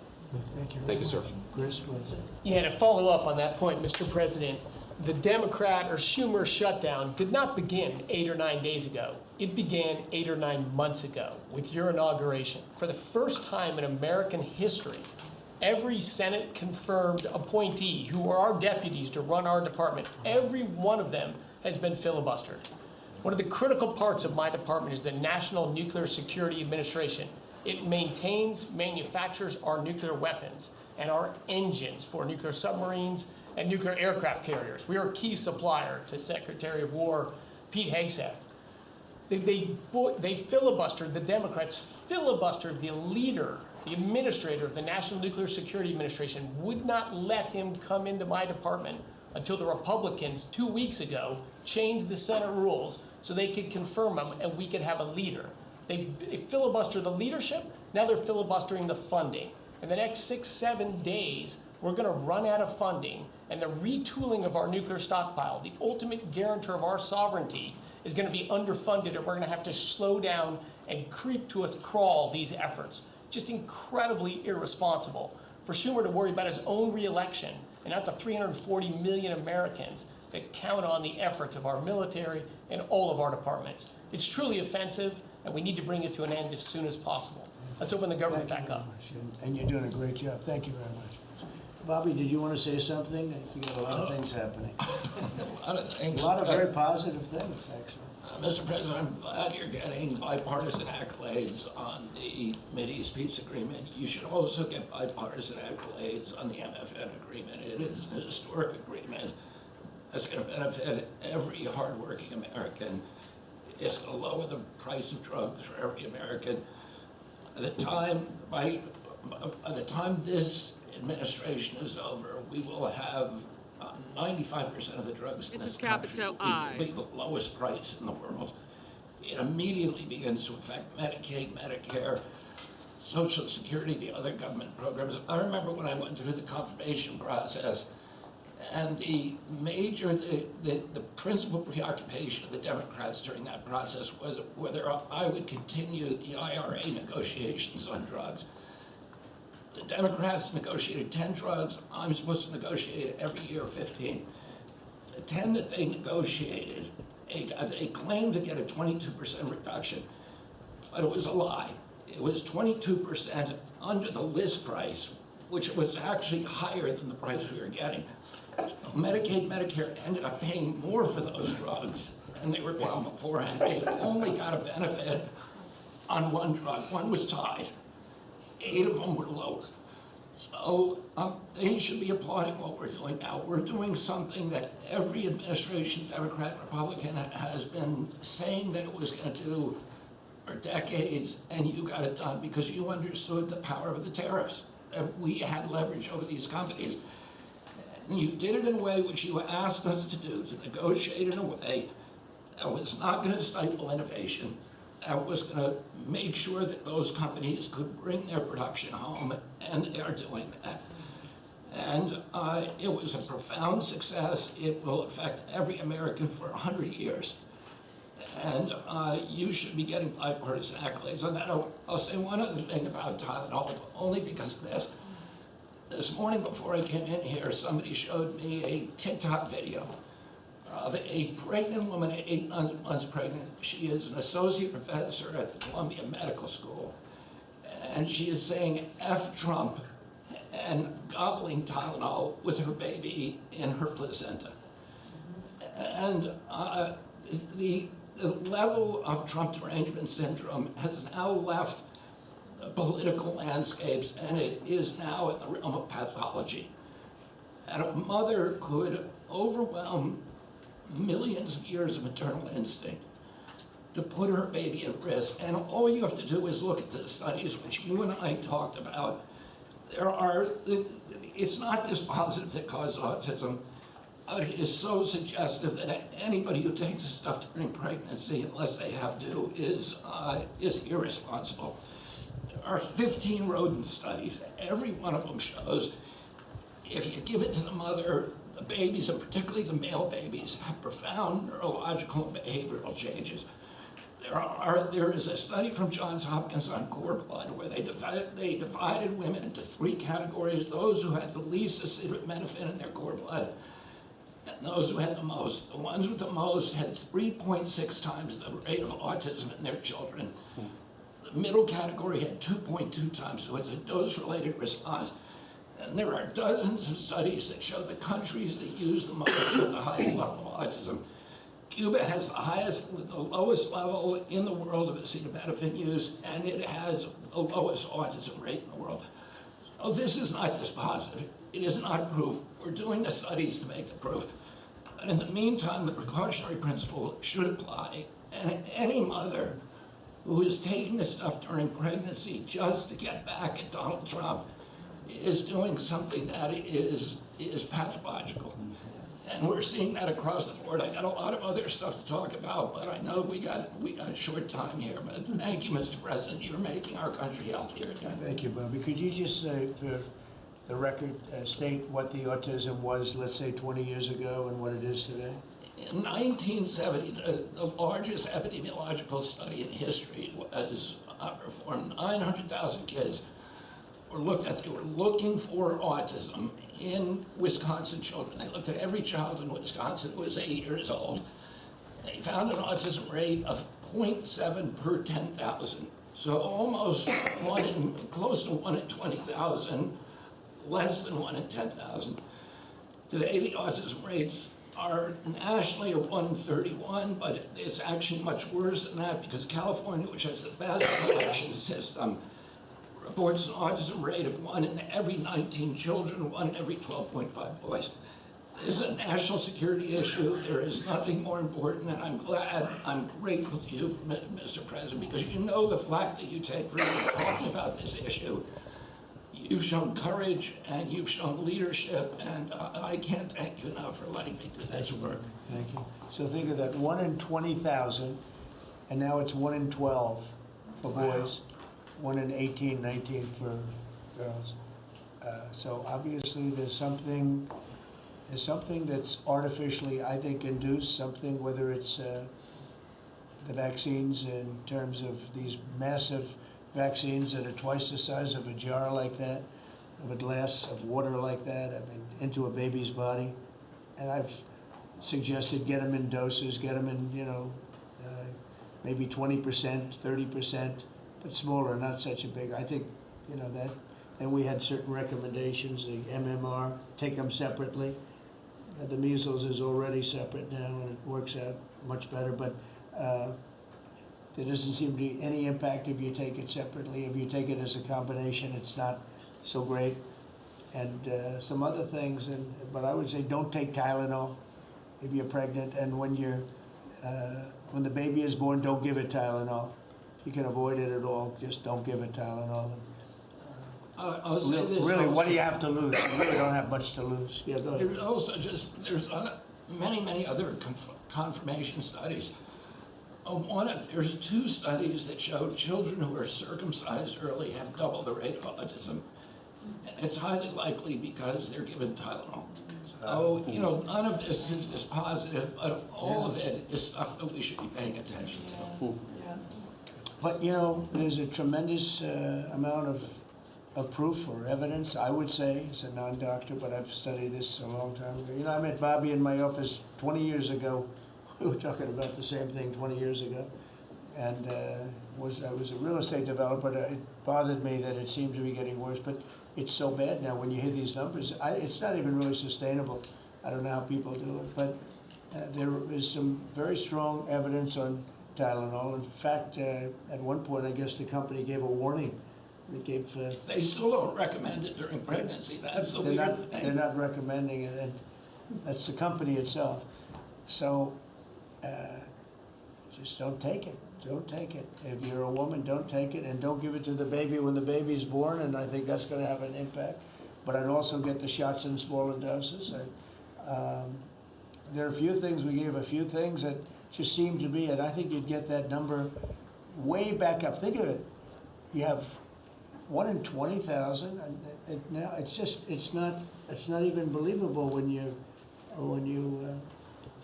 Speaker 1: Thank you.
Speaker 8: Thank you, sir.
Speaker 1: Chris, please.
Speaker 9: Yeah, to follow up on that point, Mr. President, the Democrat or Schumer shutdown did not begin 8 or 9 days ago. It began 8 or 9 months ago with your inauguration. For the first time in American history, every Senate-confirmed appointee who are our deputies to run our department, every one of them has been filibustered. One of the critical parts of my department is the National Nuclear Security Administration. It maintains, manufactures our nuclear weapons and our engines for nuclear submarines and nuclear aircraft carriers. We are a key supplier to Secretary of War Pete Hegseth. They filibustered, the Democrats filibustered the leader, the administrator of the National Nuclear Security Administration, would not let him come into my department until the Republicans 2 weeks ago changed the Senate rules so they could confirm him and we could have a leader. They filibustered the leadership, now they're filibustering the funding. In the next 6-7 days, we're going to run out of funding, and the retooling of our nuclear stockpile, the ultimate guarantor of our sovereignty, is going to be underfunded, and we're going to have to slow down and creep to a crawl these efforts. Just incredibly irresponsible for Schumer to worry about his own reelection and not the 340 million Americans that count on the efforts of our military and all of our departments. It's truly offensive, and we need to bring it to an end as soon as possible. Let's open the government back up.
Speaker 1: And you're doing a great job. Thank you very much. Bobby, did you want to say something? You got a lot of things happening.
Speaker 10: A lot of things.
Speaker 1: A lot of very positive things, actually.
Speaker 10: Mr. President, I'm glad you're getting bipartisan accolades on the Mideast peace agreement. You should also get bipartisan accolades on the MFN agreement. It is an historic agreement that's going to benefit every hardworking American. It's going to lower the price of drugs for every American. By the time this administration is over, we will have 95% of the drugs in this country will be the lowest price in the world. It immediately begins to affect Medicaid, Medicare, Social Security, the other government programs. I remember when I went through the confirmation process, and the principal preoccupation of the Democrats during that process was whether I would continue the IRA negotiations on drugs. The Democrats negotiated 10 drugs. I'm supposed to negotiate every year 15. The 10 that they negotiated, they claimed to get a 22% reduction, but it was a lie. It was 22% under the list price, which was actually higher than the price we were getting. So Medicaid, Medicare ended up paying more for those drugs than they were paying beforehand. They only got a benefit on one drug. One was tied. 8 of them were lower. So they should be applauding what we're doing now. We're doing something that every administration, Democrat and Republican, has been saying that it was going to do for decades, and you got it done because you understood the power of the tariffs. We had leverage over these companies. And you did it in a way which you asked us to do, to negotiate in a way that was not going to stifle innovation. That was going to make sure that those companies could bring their production home, and they are doing that. And it was a profound success. It will affect every American for 100 years. And you should be getting bipartisan accolades on that. I'll say one other thing about Tylenol, only because of this. This morning before I came in here, somebody showed me a TikTok video of a pregnant woman, 8 months pregnant. She is an associate professor at the Columbia Medical School. And she is saying F Trump and gobbling Tylenol with her baby in her placenta. And the level of Trump derangement syndrome has now left the political landscapes, and it is now in the realm of pathology. And a mother could overwhelm millions of years of maternal instinct to put her baby at risk. And all you have to do is look at the studies which you and I talked about. It's not dispositive that cause autism. It is so suggestive that anybody who takes this stuff during pregnancy, unless they have to, is irresponsible. There are 15 rodent studies. Every one of them shows if you give it to the mother, the babies, and particularly the male babies, have profound neurological and behavioral changes. There is a study from Johns Hopkins on cord blood where they divided women into 3 categories: those who had the least acetaminophen in their cord blood, and those who had the most. The ones with the most had 3.6 times the rate of autism in their children. The middle category had 2.2 times, so it's a dose-related response. And there are dozens of studies that show the countries that use the most with the highest level of autism. Cuba has the lowest level in the world of acetaminophen use, and it has the lowest autism rate in the world. So this is not dispositive. It is not proof. We're doing the studies to make the proof. But in the meantime, the precautionary principle should apply, and any mother who is taking this stuff during pregnancy just to get back at Donald Trump is doing something that is pathological. And we're seeing that across the board. I got a lot of other stuff to talk about, but I know we got a short time here. But thank you, Mr. President. You're making our country healthier again.
Speaker 1: Thank you, Bobby. Could you just say, for the record, state what the autism was, let's say, 20 years ago and what it is today?
Speaker 10: In 1970, the largest epidemiological study in history was performed. 900,000 kids were looked at. They were looking for autism in Wisconsin children. They looked at every child in Wisconsin who was 8 years old. They found an autism rate of 0.7 per 10,000. So almost close to 1 in 20,000, less than 1 in 10,000. Today, the autism rates are nationally 1 in 31, but it's actually much worse than that because California, which has the best collection system, reports an autism rate of 1 in every 19 children, 1 in every 12.5 boys. This is a national security issue. There is nothing more important, and I'm grateful to you, Mr. President, because you know the flack that you take for talking about this issue. You've shown courage and you've shown leadership, and I can't thank you enough for letting me do this work.
Speaker 1: Thank you. So think of that, 1 in 20,000, and now it's 1 in 12 for boys, 1 in 18, 19 for girls. So obviously there's something that's artificially, I think, induced, something, whether it's the vaccines in terms of these massive vaccines that are twice the size of a jar like that, of a glass of water like that, I mean, into a baby's body. And I've suggested get them in doses, get them in, maybe 20%, 30%, but smaller, not such a big. I think, that. And we had certain recommendations, the MMR, take them separately. The measles is already separate now, and it works out much better, but there doesn't seem to be any impact if you take it separately. If you take it as a combination, it's not so great. And some other things, but I would say don't take Tylenol if you're pregnant, and when the baby is born, don't give it Tylenol. If you can avoid it at all, just don't give it Tylenol.
Speaker 10: I'll say this.
Speaker 1: Really,
Speaker 10: also,
Speaker 1: what do you have to lose? You really don't have much to lose. Yeah, go ahead.
Speaker 10: There's also there's many other confirmation studies. There's 2 studies that show children who are circumcised early have double the rate of autism. And it's highly likely because they're given Tylenol. So, none of this is dispositive, but all of it is stuff that we should be paying attention to.
Speaker 1: But, there's a tremendous amount of proof or evidence, I would say, as a non-doctor, but I've studied this a long time ago. I met Bobby in my office 20 years ago. We were talking about the same thing 20 years ago. And I was a real estate developer. It bothered me that it seemed to be getting worse, but it's so bad now when you hear these numbers. It's not even really sustainable. I don't know how people do it, but there is some very strong evidence on Tylenol. In fact, at one point, I guess the company gave a warning.
Speaker 10: They still don't recommend it during pregnancy. That's the weird thing.
Speaker 1: They're not recommending it, and that's the company itself. So just don't take it. Don't take it. If you're a woman, don't take it, and don't give it to the baby when the baby's born, and I think that's going to have an impact. But I'd also get the shots in smaller doses. There are a few things, we gave a few things that just seem to be, and I think you'd get that number way back up. Think of it. You have 1 in 20,000, and now it's not even believable when you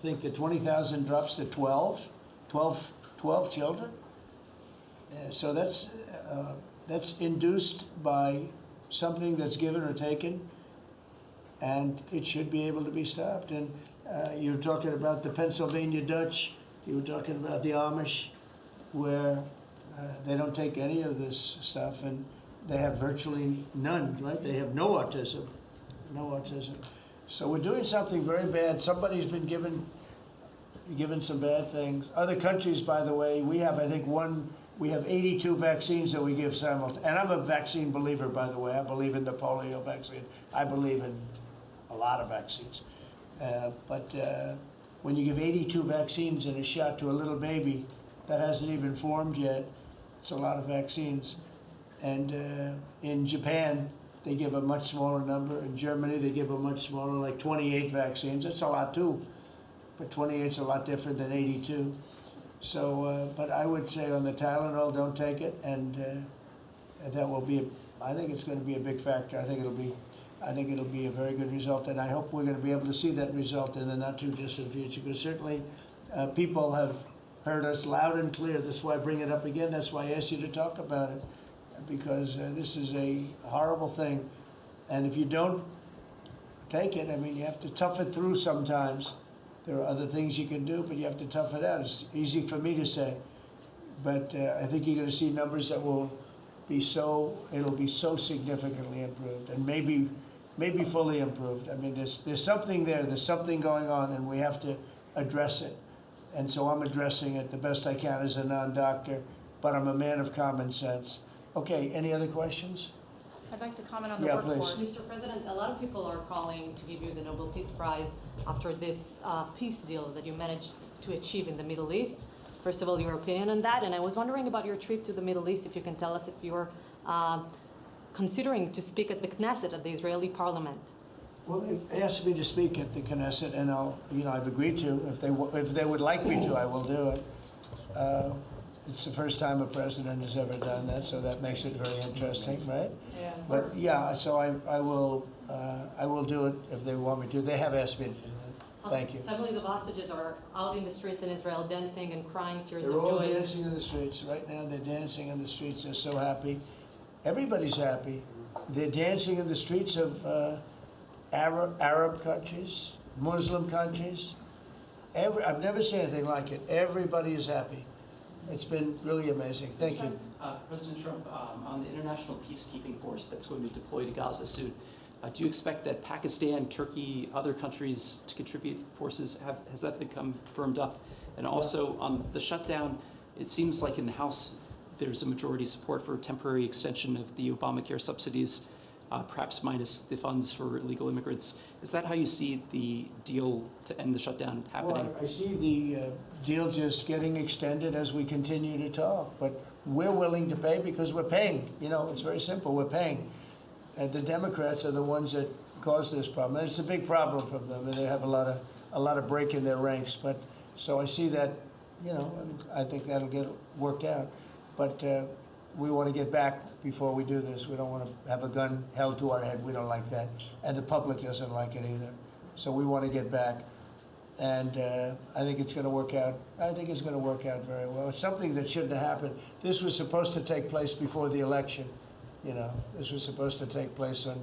Speaker 1: think that 20,000 drops to 12 children. So that's induced by something that's given or taken, and it should be able to be stopped. And you're talking about the Pennsylvania Dutch, you were talking about the Amish, where they don't take any of this stuff, and they have virtually none, right? They have no autism. So we're doing something very bad. Somebody's been given given some bad things. Other countries, by the way, we have, I think, we have 82 vaccines that we give simultaneously. And I'm a vaccine believer, by the way. I believe in the polio vaccine. I believe in a lot of vaccines. But when you give 82 vaccines in a shot to a little baby that hasn't even formed yet, it's a lot of vaccines. And in Japan, they give a much smaller number. In Germany, they give a much smaller, like 28 vaccines. It's a lot too, but 28 is a lot different than 82. So, but I would say on the Tylenol, don't take it, and that will be. I think it's going to be a big factor. I think it'll be a very good result, and I hope we're going to be able to see that result in the not too distant future. Because certainly, people have heard us loud and clear. That's why I bring it up again. That's why I asked you to talk about it, because this is a horrible thing, and if you don't take it, I mean, you have to tough it through sometimes. There are other things you can do, but you have to tough it out. It's easy for me to say, but I think you're going to see numbers that will be it'll be so significantly improved, and maybe fully improved. I mean, there's something there. There's something going on, and we have to address it. And so I'm addressing it the best I can as a non-doctor, but I'm a man of common sense. Okay, any other questions?
Speaker 11: I'd like to comment on the
Speaker 1: Yeah,
Speaker 11: workforce.
Speaker 1: please.
Speaker 11: Mr. President, a lot of people are calling to give you the Nobel Peace Prize after this peace deal that you managed to achieve in the Middle East. First of all, your opinion on that, and I was wondering about your trip to the Middle East, if you can tell us if you're considering to speak at the Knesset, at the Israeli parliament.
Speaker 1: Well, they asked me to speak at the Knesset, and I've agreed to. If they would like me to, I will do it. It's the first time a president has ever done that, so that makes it very interesting, right?
Speaker 11: Yeah.
Speaker 1: But yeah, so I will do it if they want me to. They have asked me to do that. Thank you.
Speaker 11: Families of hostages are out in the streets in Israel dancing and crying tears
Speaker 1: They're
Speaker 11: of
Speaker 1: all
Speaker 11: joy.
Speaker 1: dancing in the streets right now. They're dancing in the streets. They're so happy. Everybody's happy. They're dancing in the streets of Arab countries, Muslim countries. I've never seen anything like it. Everybody is happy. It's been really amazing. Thank you.
Speaker 12: President Trump, on the international peacekeeping force that's going to be deployed to Gaza soon, do you expect that Pakistan, Turkey, other countries to contribute forces? Has that become firmed up? And also on the shutdown, it seems like in the House there's a majority support for a temporary extension of the Obamacare subsidies, perhaps minus the funds for illegal immigrants. Is that how you see the deal to end the shutdown happening?
Speaker 1: Well, I see the deal just getting extended as we continue to talk, but we're willing to pay because we're paying. You know, it's very simple. We're paying. And the Democrats are the ones that caused this problem. And it's a big problem for them, and they have a lot of break in their ranks. But so I see that, you know, I think that'll get worked out. But we want to get back before we do this. We don't want to have a gun held to our head. We don't like that. And the public doesn't like it either. So we want to get back. And I think it's going to work out. I think it's going to work out very well. It's something that shouldn't have happened. This was supposed to take place before the election. You know, this was supposed to take place on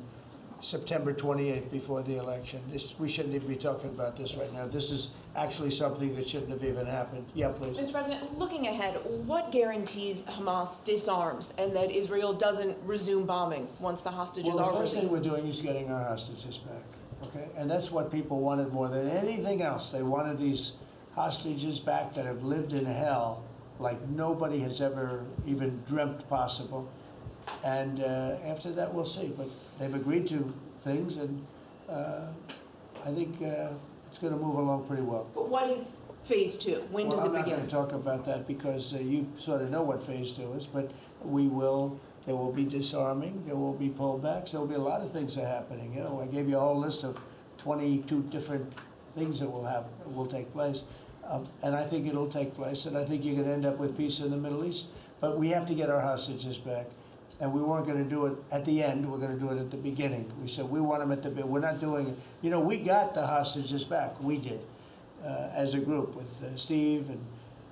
Speaker 1: September 28th before the election. We shouldn't even be talking about this right now. This is actually something that shouldn't have even happened. Yeah, please.
Speaker 13: Mr. President, looking ahead, what guarantees Hamas disarms and that Israel doesn't resume bombing once the hostages
Speaker 1: Well,
Speaker 13: are
Speaker 1: the first
Speaker 13: released?
Speaker 1: thing we're doing is getting our hostages back, okay? And that's what people wanted more than anything else. They wanted these hostages back that have lived in hell like nobody has ever even dreamt possible. And after that, we'll see. But they've agreed to things, and I think it's going to move along pretty well.
Speaker 13: But what is phase two? When does it
Speaker 1: I'm not
Speaker 13: begin?
Speaker 1: going to talk about that because you sort of know what phase two is, but there will be disarming, there will be pullbacks, there will be a lot of things that are happening. You know, I gave you a whole list of 22 different things that will take place. And I think it'll take place, and I think you're going to end up with peace in the Middle East. But we have to get our hostages back. And we weren't going to do it at the end. We're going to do it at the beginning. We said we want them at the beginning. We're not doing it. You know, we got the hostages back. We did, as a group with Steve and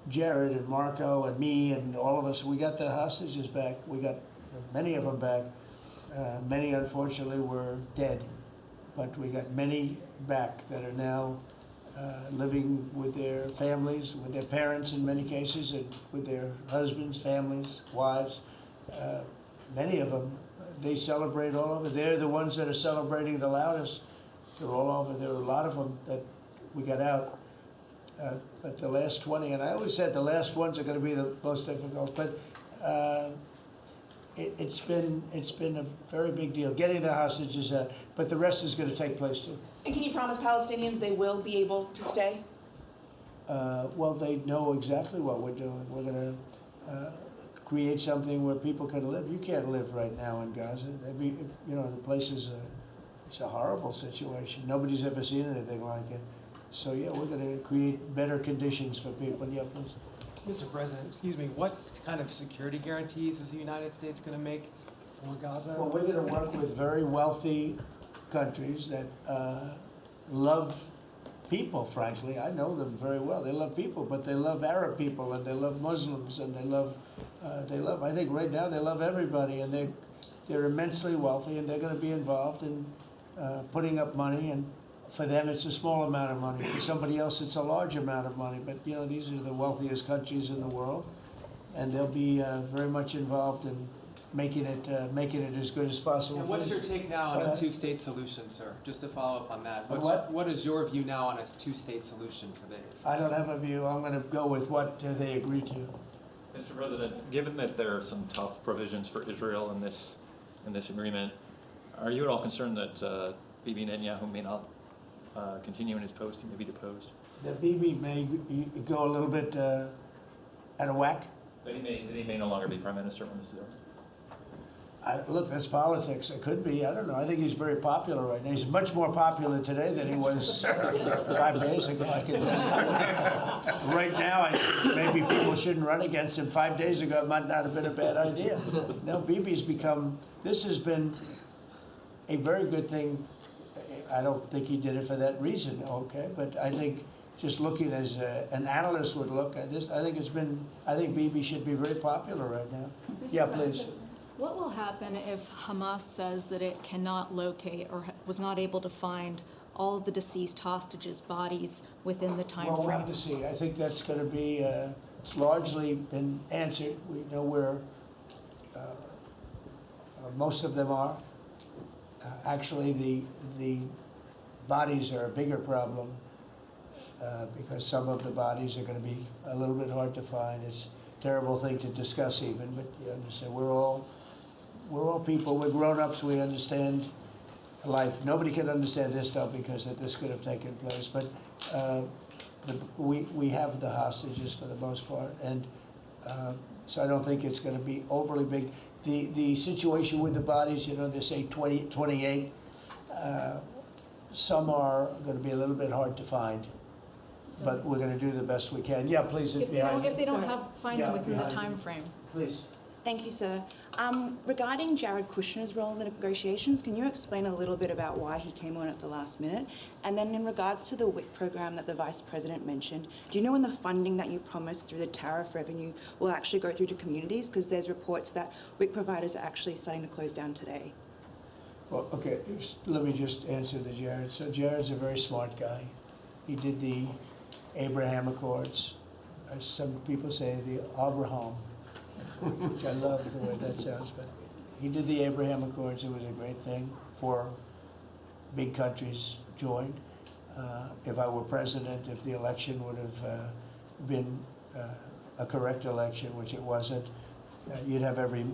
Speaker 1: Jared and Marco and me and all of us. We got the hostages back. We got many of them back. Many, unfortunately, were dead. But we got many back that are now living with their families, with their parents in many cases, and with their husbands, families, wives. Many of them, they celebrate all over. They're the ones that are celebrating the loudest. They're all over. There are a lot of them that we got out. but the last 20, and I always said the last ones are going to be the most difficult, but it's been a very big deal, getting the hostages out, but the rest is going to take place too.
Speaker 13: And can you promise Palestinians they will be able to stay?
Speaker 1: Well, they know exactly what we're doing. We're going to create something where people can live. You can't live right now in Gaza. The place is it's a horrible situation. Nobody's ever seen anything like it. So yeah, we're going to create better conditions for people. Yeah, please.
Speaker 14: Mr. President, excuse me, what kind of security guarantees is the United States going to make for Gaza?
Speaker 1: Well, we're going to work with very wealthy countries that love people, frankly. I know them very well. They love people, but they love Arab people, and they love Muslims, and they love, I think right now they love everybody, and they're immensely wealthy, and they're going to be involved in putting up money, and for them it's a small amount of money. For somebody else it's a large amount of money, but these are the wealthiest countries in the world, and they'll be very much involved in making it as good as possible.
Speaker 14: And what's your take now on a two-state solution, sir? Just to follow up on that. What is your view now on a two-state solution for the?
Speaker 1: I don't have a view. I'm going to go with what they agree to.
Speaker 15: Mr. President, given that there are some tough provisions for Israel in this agreement, are you at all concerned that Bibi Netanyahu may not continue in his post? He may be deposed.
Speaker 1: That Bibi may go a little bit out of whack.
Speaker 15: That he may no longer be prime minister when this is over.
Speaker 1: Look, that's politics. It could be. I don't know. I think he's very popular right now. He's much more popular today than he was 5 days ago, I can tell you. Right now, maybe people shouldn't run against him. 5 days ago, it might not have been a bad idea. No, Bibi's this has been a very good thing. I don't think he did it for that reason, okay? But I think just looking as an analyst would look at this, I think Bibi should be very popular right now. Yeah, please.
Speaker 16: What will happen if Hamas says that it cannot locate or was not able to find all of the deceased hostages' bodies within the time
Speaker 1: Well,
Speaker 16: frame?
Speaker 1: we'll have to see. I think that's going to be, it's largely been answered. We know where most of them are. Actually, the bodies are a bigger problem because some of the bodies are going to be a little bit hard to find. It's a terrible thing to discuss even, but you understand, we're all people, we're grown-ups, we understand life. Nobody can understand this stuff because this could have taken place, but we have the hostages for the most part, and so I don't think it's going to be overly big. The situation with the bodies, they say 28. Some are going to be a little bit hard to find, but we're going to do the best we can. Yeah, please.
Speaker 16: If they don't find them within the time frame.
Speaker 1: Please.
Speaker 17: Thank you, sir. Regarding Jared Kushner's role in the negotiations, can you explain a little bit about why he came on at the last minute? And then in regards to the WIC program that the Vice President mentioned, do you know when the funding that you promised through the tariff revenue will actually go through to communities? Because there's reports that WIC providers are actually starting to close down today.
Speaker 1: Well, okay, let me just answer the Jared. So Jared's a very smart guy. He did the Abraham Accords. Some people say the Abraham, which I love the way that sounds, but he did the Abraham Accords. It was a great thing. 4 big countries joined. If I were president, if the election would have been a correct election, which it wasn't, you'd have every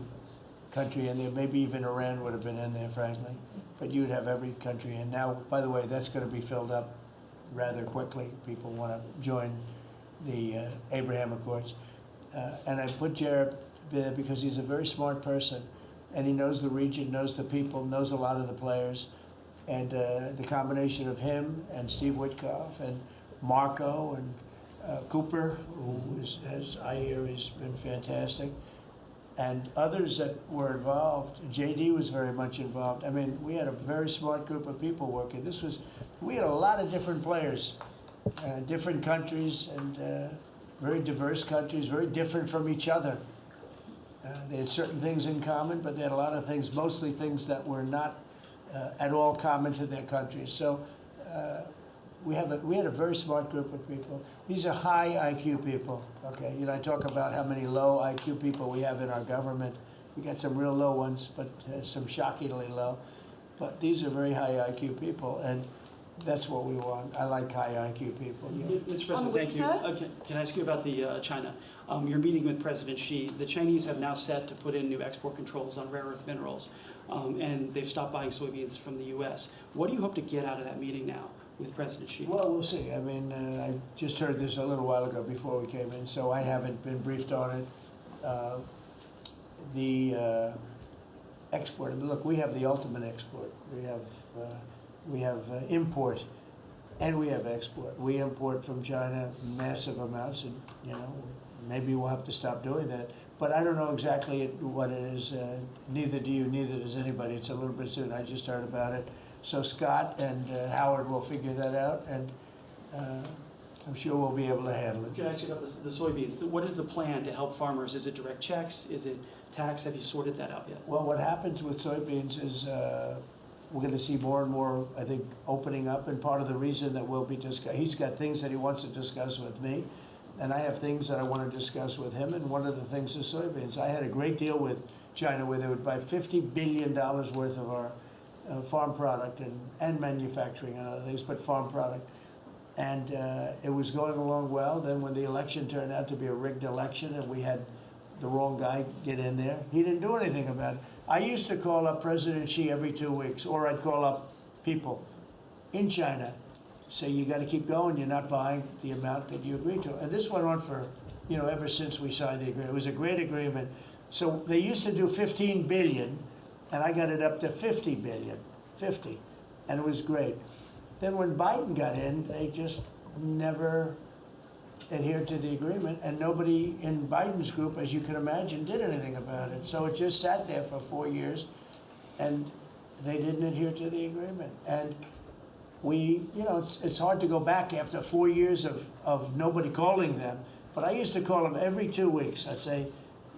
Speaker 1: country in there. Maybe even Iran would have been in there, frankly. But you'd have every country in. Now, by the way, that's going to be filled up rather quickly. People want to join the Abraham Accords. And I put Jared there because he's a very smart person, and he knows the region, knows the people, knows a lot of the players. And the combination of him and Steve Witkoff and Marco and Cooper, who as I hear has been fantastic, and others that were involved. JD was very much involved. I mean, we had a very smart group of people working. We had a lot of different players, different countries, and very diverse countries, very different from each other. They had certain things in common, but they had a lot of things, mostly things that were not at all common to their countries. So we had a very smart group of people. These are high IQ people, okay? I talk about how many low IQ people we have in our government. We got some real low ones, but some shockingly low. But these are very high IQ people, and that's what we want. I like high IQ people. Yeah.
Speaker 12: Mr. President, thank you. Can I ask you about the China? You're meeting with President Xi. The Chinese have now set to put in new export controls on rare earth minerals, and they've stopped buying soybeans from the U.S. What do you hope to get out of that meeting now with President Xi?
Speaker 1: Well, we'll see. I mean, I just heard this a little while ago before we came in, so I haven't been briefed on it. The export. I mean, look, we have the ultimate export. We have import, and we have export. We import from China massive amounts, and maybe we'll have to stop doing that. But I don't know exactly what it is. Neither do you. Neither does anybody. It's a little bit soon. I just heard about it. So Scott and Howard will figure that out, and I'm sure we'll be able to handle it.
Speaker 12: Can I ask you about the soybeans? What is the plan to help farmers? Is it direct checks? Is it tax? Have you sorted that out yet?
Speaker 1: Well, what happens with soybeans is we're going to see more and more, I think, opening up, and part of the reason that we'll be he's got things that he wants to discuss with me, and I have things that I want to discuss with him, and one of the things is soybeans. I had a great deal with China where they would buy $50 billion worth of our farm product and manufacturing and other things, but farm product. And it was going along well. Then when the election turned out to be a rigged election and we had the wrong guy get in there, he didn't do anything about it. I used to call up President Xi every 2 weeks, or I'd call up people in China, say, you got to keep going, you're not buying the amount that you agreed to. And this went on for, ever since we signed the agreement. It was a great agreement. So they used to do 15 billion, and I got it up to 50 billion, 50, and it was great. Then when Biden got in, they just never adhered to the agreement, and nobody in Biden's group, as you can imagine, did anything about it. So it just sat there for 4 years, and they didn't adhere to the agreement. And we, it's hard to go back after 4 years of nobody calling them, but I used to call them every 2 weeks. I'd say,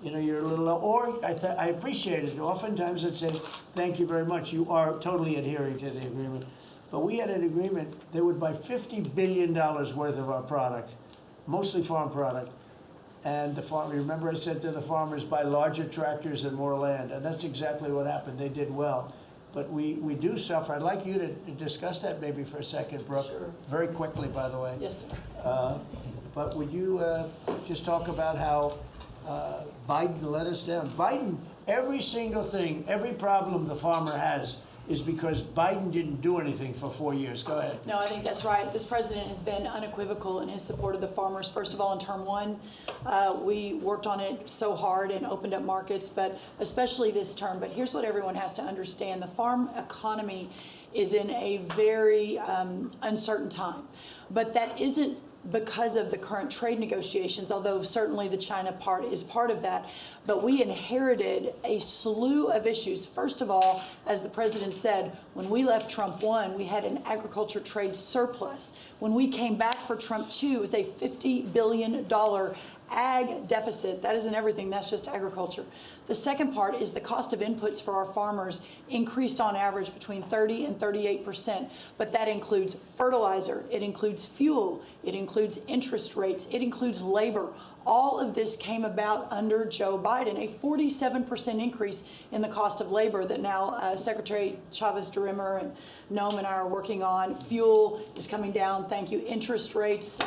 Speaker 1: you're a little low, or I appreciate it. Oftentimes I'd say, thank you very much. You are totally adhering to the agreement. But we had an agreement, they would buy $50 billion worth of our product, mostly farm product. And the farmer, remember I said to the farmers, buy larger tractors and more land. And that's exactly what happened. They did well. But we do suffer. I'd like you to discuss that maybe for a second, Brooke. Sure. Very quickly, by the way.
Speaker 11: Yes, sir.
Speaker 1: But would you just talk about how Biden let us down? Biden, every single thing, every problem the farmer has is because Biden didn't do anything for 4 years. Go ahead.
Speaker 18: No, I think that's right. This president has been unequivocal in his support of the farmers. First of all, in term one, we worked on it so hard and opened up markets, but especially this term. But here's what everyone has to understand. The farm economy is in a very uncertain time. But that isn't because of the current trade negotiations, although certainly the China part is part of that. But we inherited a slew of issues. First of all, as the president said, when we left Trump 1, we had an agriculture trade surplus. When we came back for Trump 2, it was a $50 billion ag deficit. That isn't everything, that's just agriculture. The second part is the cost of inputs for our farmers increased on average between 30 and 38%, but that includes fertilizer, it includes fuel, it includes interest rates, it includes labor. All of this came about under Joe Biden, a 47% increase in the cost of labor that now Secretary Chavez-DeRimmer and Noam and I are working on. Fuel is coming down, thank you. Interest rates,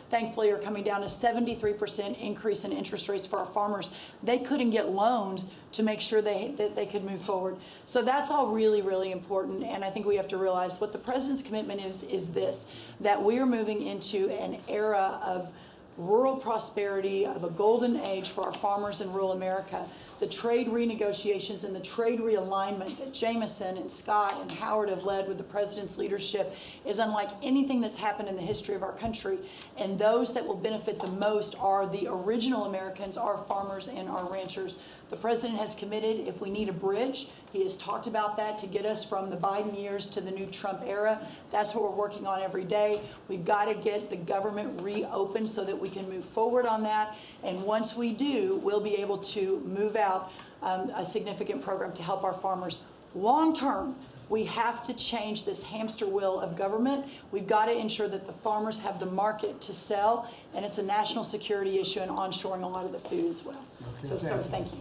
Speaker 18: thankfully, are coming down. A 73% increase in interest rates for our farmers. They couldn't get loans to make sure that they could move forward. So that's all really, really important. And I think we have to realize what the president's commitment is this, that we are moving into an era of rural prosperity, of a golden age for our farmers in rural America. The trade renegotiations and the trade realignment that Jameson and Scott and Howard have led with the president's leadership is unlike anything that's happened in the history of our country. And those that will benefit the most are the original Americans, our farmers and our ranchers. The president has committed, if we need a bridge, he has talked about that to get us from the Biden years to the new Trump era. That's what we're working on every day. We've got to get the government reopened so that we can move forward on that. And once we do, we'll be able to move out a significant program to help our farmers. Long term, we have to change this hamster wheel of government. We've got to ensure that the farmers have the market to sell, and it's a national security issue and onshoring a lot of the food as well.
Speaker 1: Okay,
Speaker 18: So, sir, thank you.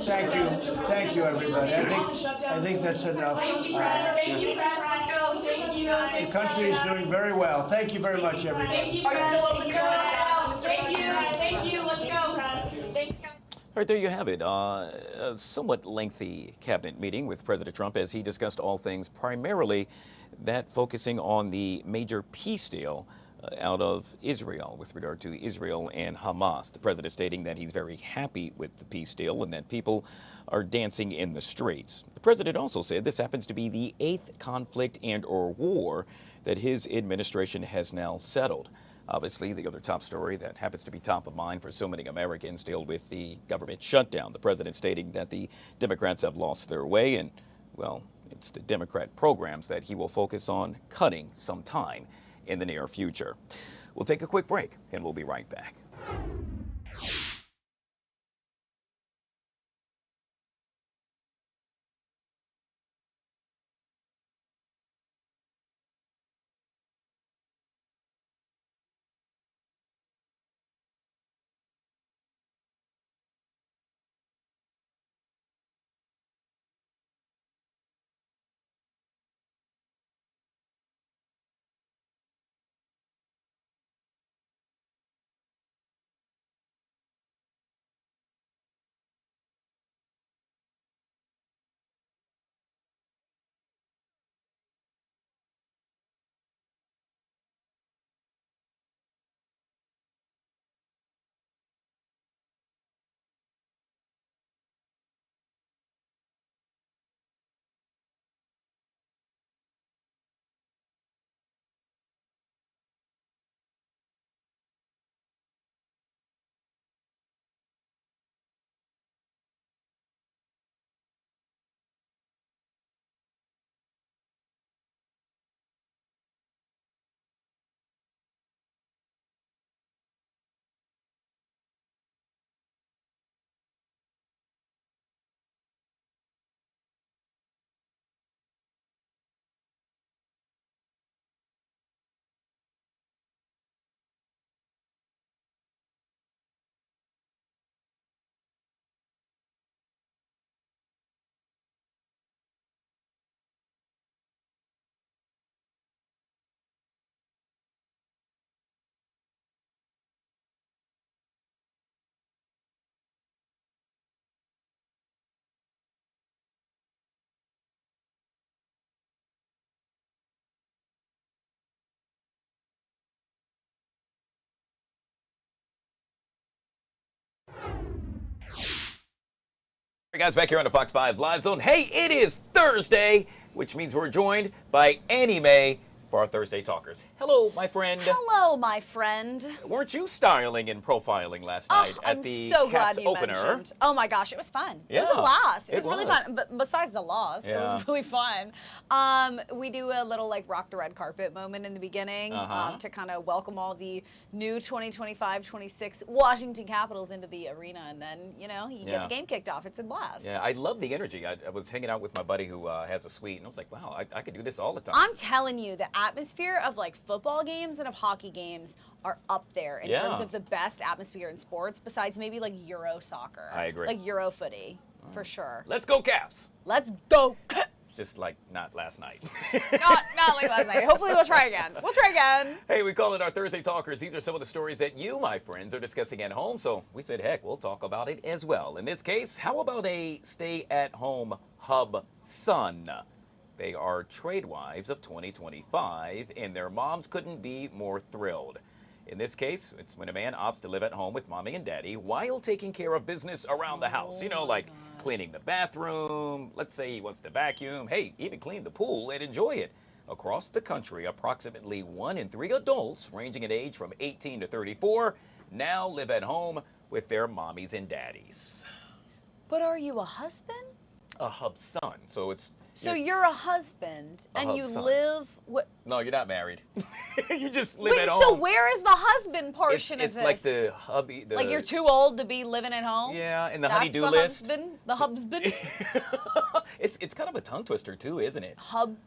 Speaker 1: Thank you, everybody. I think that's enough.
Speaker 18: Thank you, President.
Speaker 1: The country is doing very well. Thank you very much, everybody.
Speaker 13: Are you still open to go?
Speaker 19: Thank you. Let's go, guys. Thanks, guys.
Speaker 20: All right, there you have it. A somewhat lengthy cabinet meeting with President Trump as he discussed all things, primarily that focusing on the major peace deal out of Israel with regard to Israel and Hamas. The president stating that he's very happy with the peace deal and that people are dancing in the streets. The president also said this happens to be the 8th conflict and or war that his administration has now settled. Obviously, the other top story that happens to be top of mind for so many Americans deal with the government shutdown. The president stating that the Democrats have lost their way and, well, it's the Democrat programs that he will focus on cutting sometime in the near future. We'll take a quick break and we'll be right back. All right, guys, back here on the Fox 5 Live Zone. Hey, it is Thursday, which means we're joined by Annie Mae for our Thursday Talkers. Hello, my friend.
Speaker 21: Hello, my friend.
Speaker 20: Weren't you styling and profiling last night at the
Speaker 21: I'm so
Speaker 20: Cats
Speaker 21: glad you
Speaker 20: opener?
Speaker 21: mentioned. Oh my gosh, it was fun.
Speaker 20: Yeah,
Speaker 21: it was a blast. It
Speaker 20: it
Speaker 21: was really
Speaker 20: was.
Speaker 21: fun. But besides the loss, it
Speaker 20: Yeah.
Speaker 21: was really fun. We do a little like rock the red carpet moment in the beginning to kind of welcome all the new 2025-26 Washington Capitals into the arena, and then you get the game kicked off. It's a blast.
Speaker 20: Yeah, I love the energy. I was hanging out with my buddy who has a suite, and I was like, wow, I could do this all the time.
Speaker 21: I'm telling you, the atmosphere of like football games and of hockey games are up there in terms of the best atmosphere in sports, besides maybe like Euro soccer.
Speaker 20: I agree.
Speaker 21: Like Euro footy, for sure.
Speaker 20: Let's go Caps.
Speaker 21: Let's go.
Speaker 20: Just like not last night.
Speaker 21: not like last night. Hopefully we'll try again. We'll try again.
Speaker 20: Hey, we call it our Thursday Talkers. These are some of the stories that you, my friends, are discussing at home. So we said, heck, we'll talk about it as well. In this case, how about a stay-at-home hub son? They are trade wives of 2025, and their moms couldn't be more thrilled. In this case, it's when a man opts to live at home with mommy and daddy while taking care of business around the house. You know, like cleaning the bathroom. Let's say he wants to vacuum. Hey, even clean the pool and enjoy it. Across the country, approximately 1 in 3 adults, ranging in age from 18 to 34, now live at home with their mommies and daddies.
Speaker 21: But are you a husband?
Speaker 20: A hub son. So it's...
Speaker 21: So you're a husband,
Speaker 20: A
Speaker 21: and
Speaker 20: hub
Speaker 21: you
Speaker 20: son.
Speaker 21: live... What?
Speaker 20: No, you're not married. You just live
Speaker 21: Wait,
Speaker 20: at home.
Speaker 21: so where is the husband portion
Speaker 20: It's
Speaker 21: of this?
Speaker 20: like the hubby... The,
Speaker 21: Like you're too old to be living at home?
Speaker 20: Yeah, and the
Speaker 21: That's
Speaker 20: honey-do
Speaker 21: the
Speaker 20: list.
Speaker 21: Husband? The husband?
Speaker 20: It's kind of a tongue twister too, isn't it?
Speaker 21: Husband?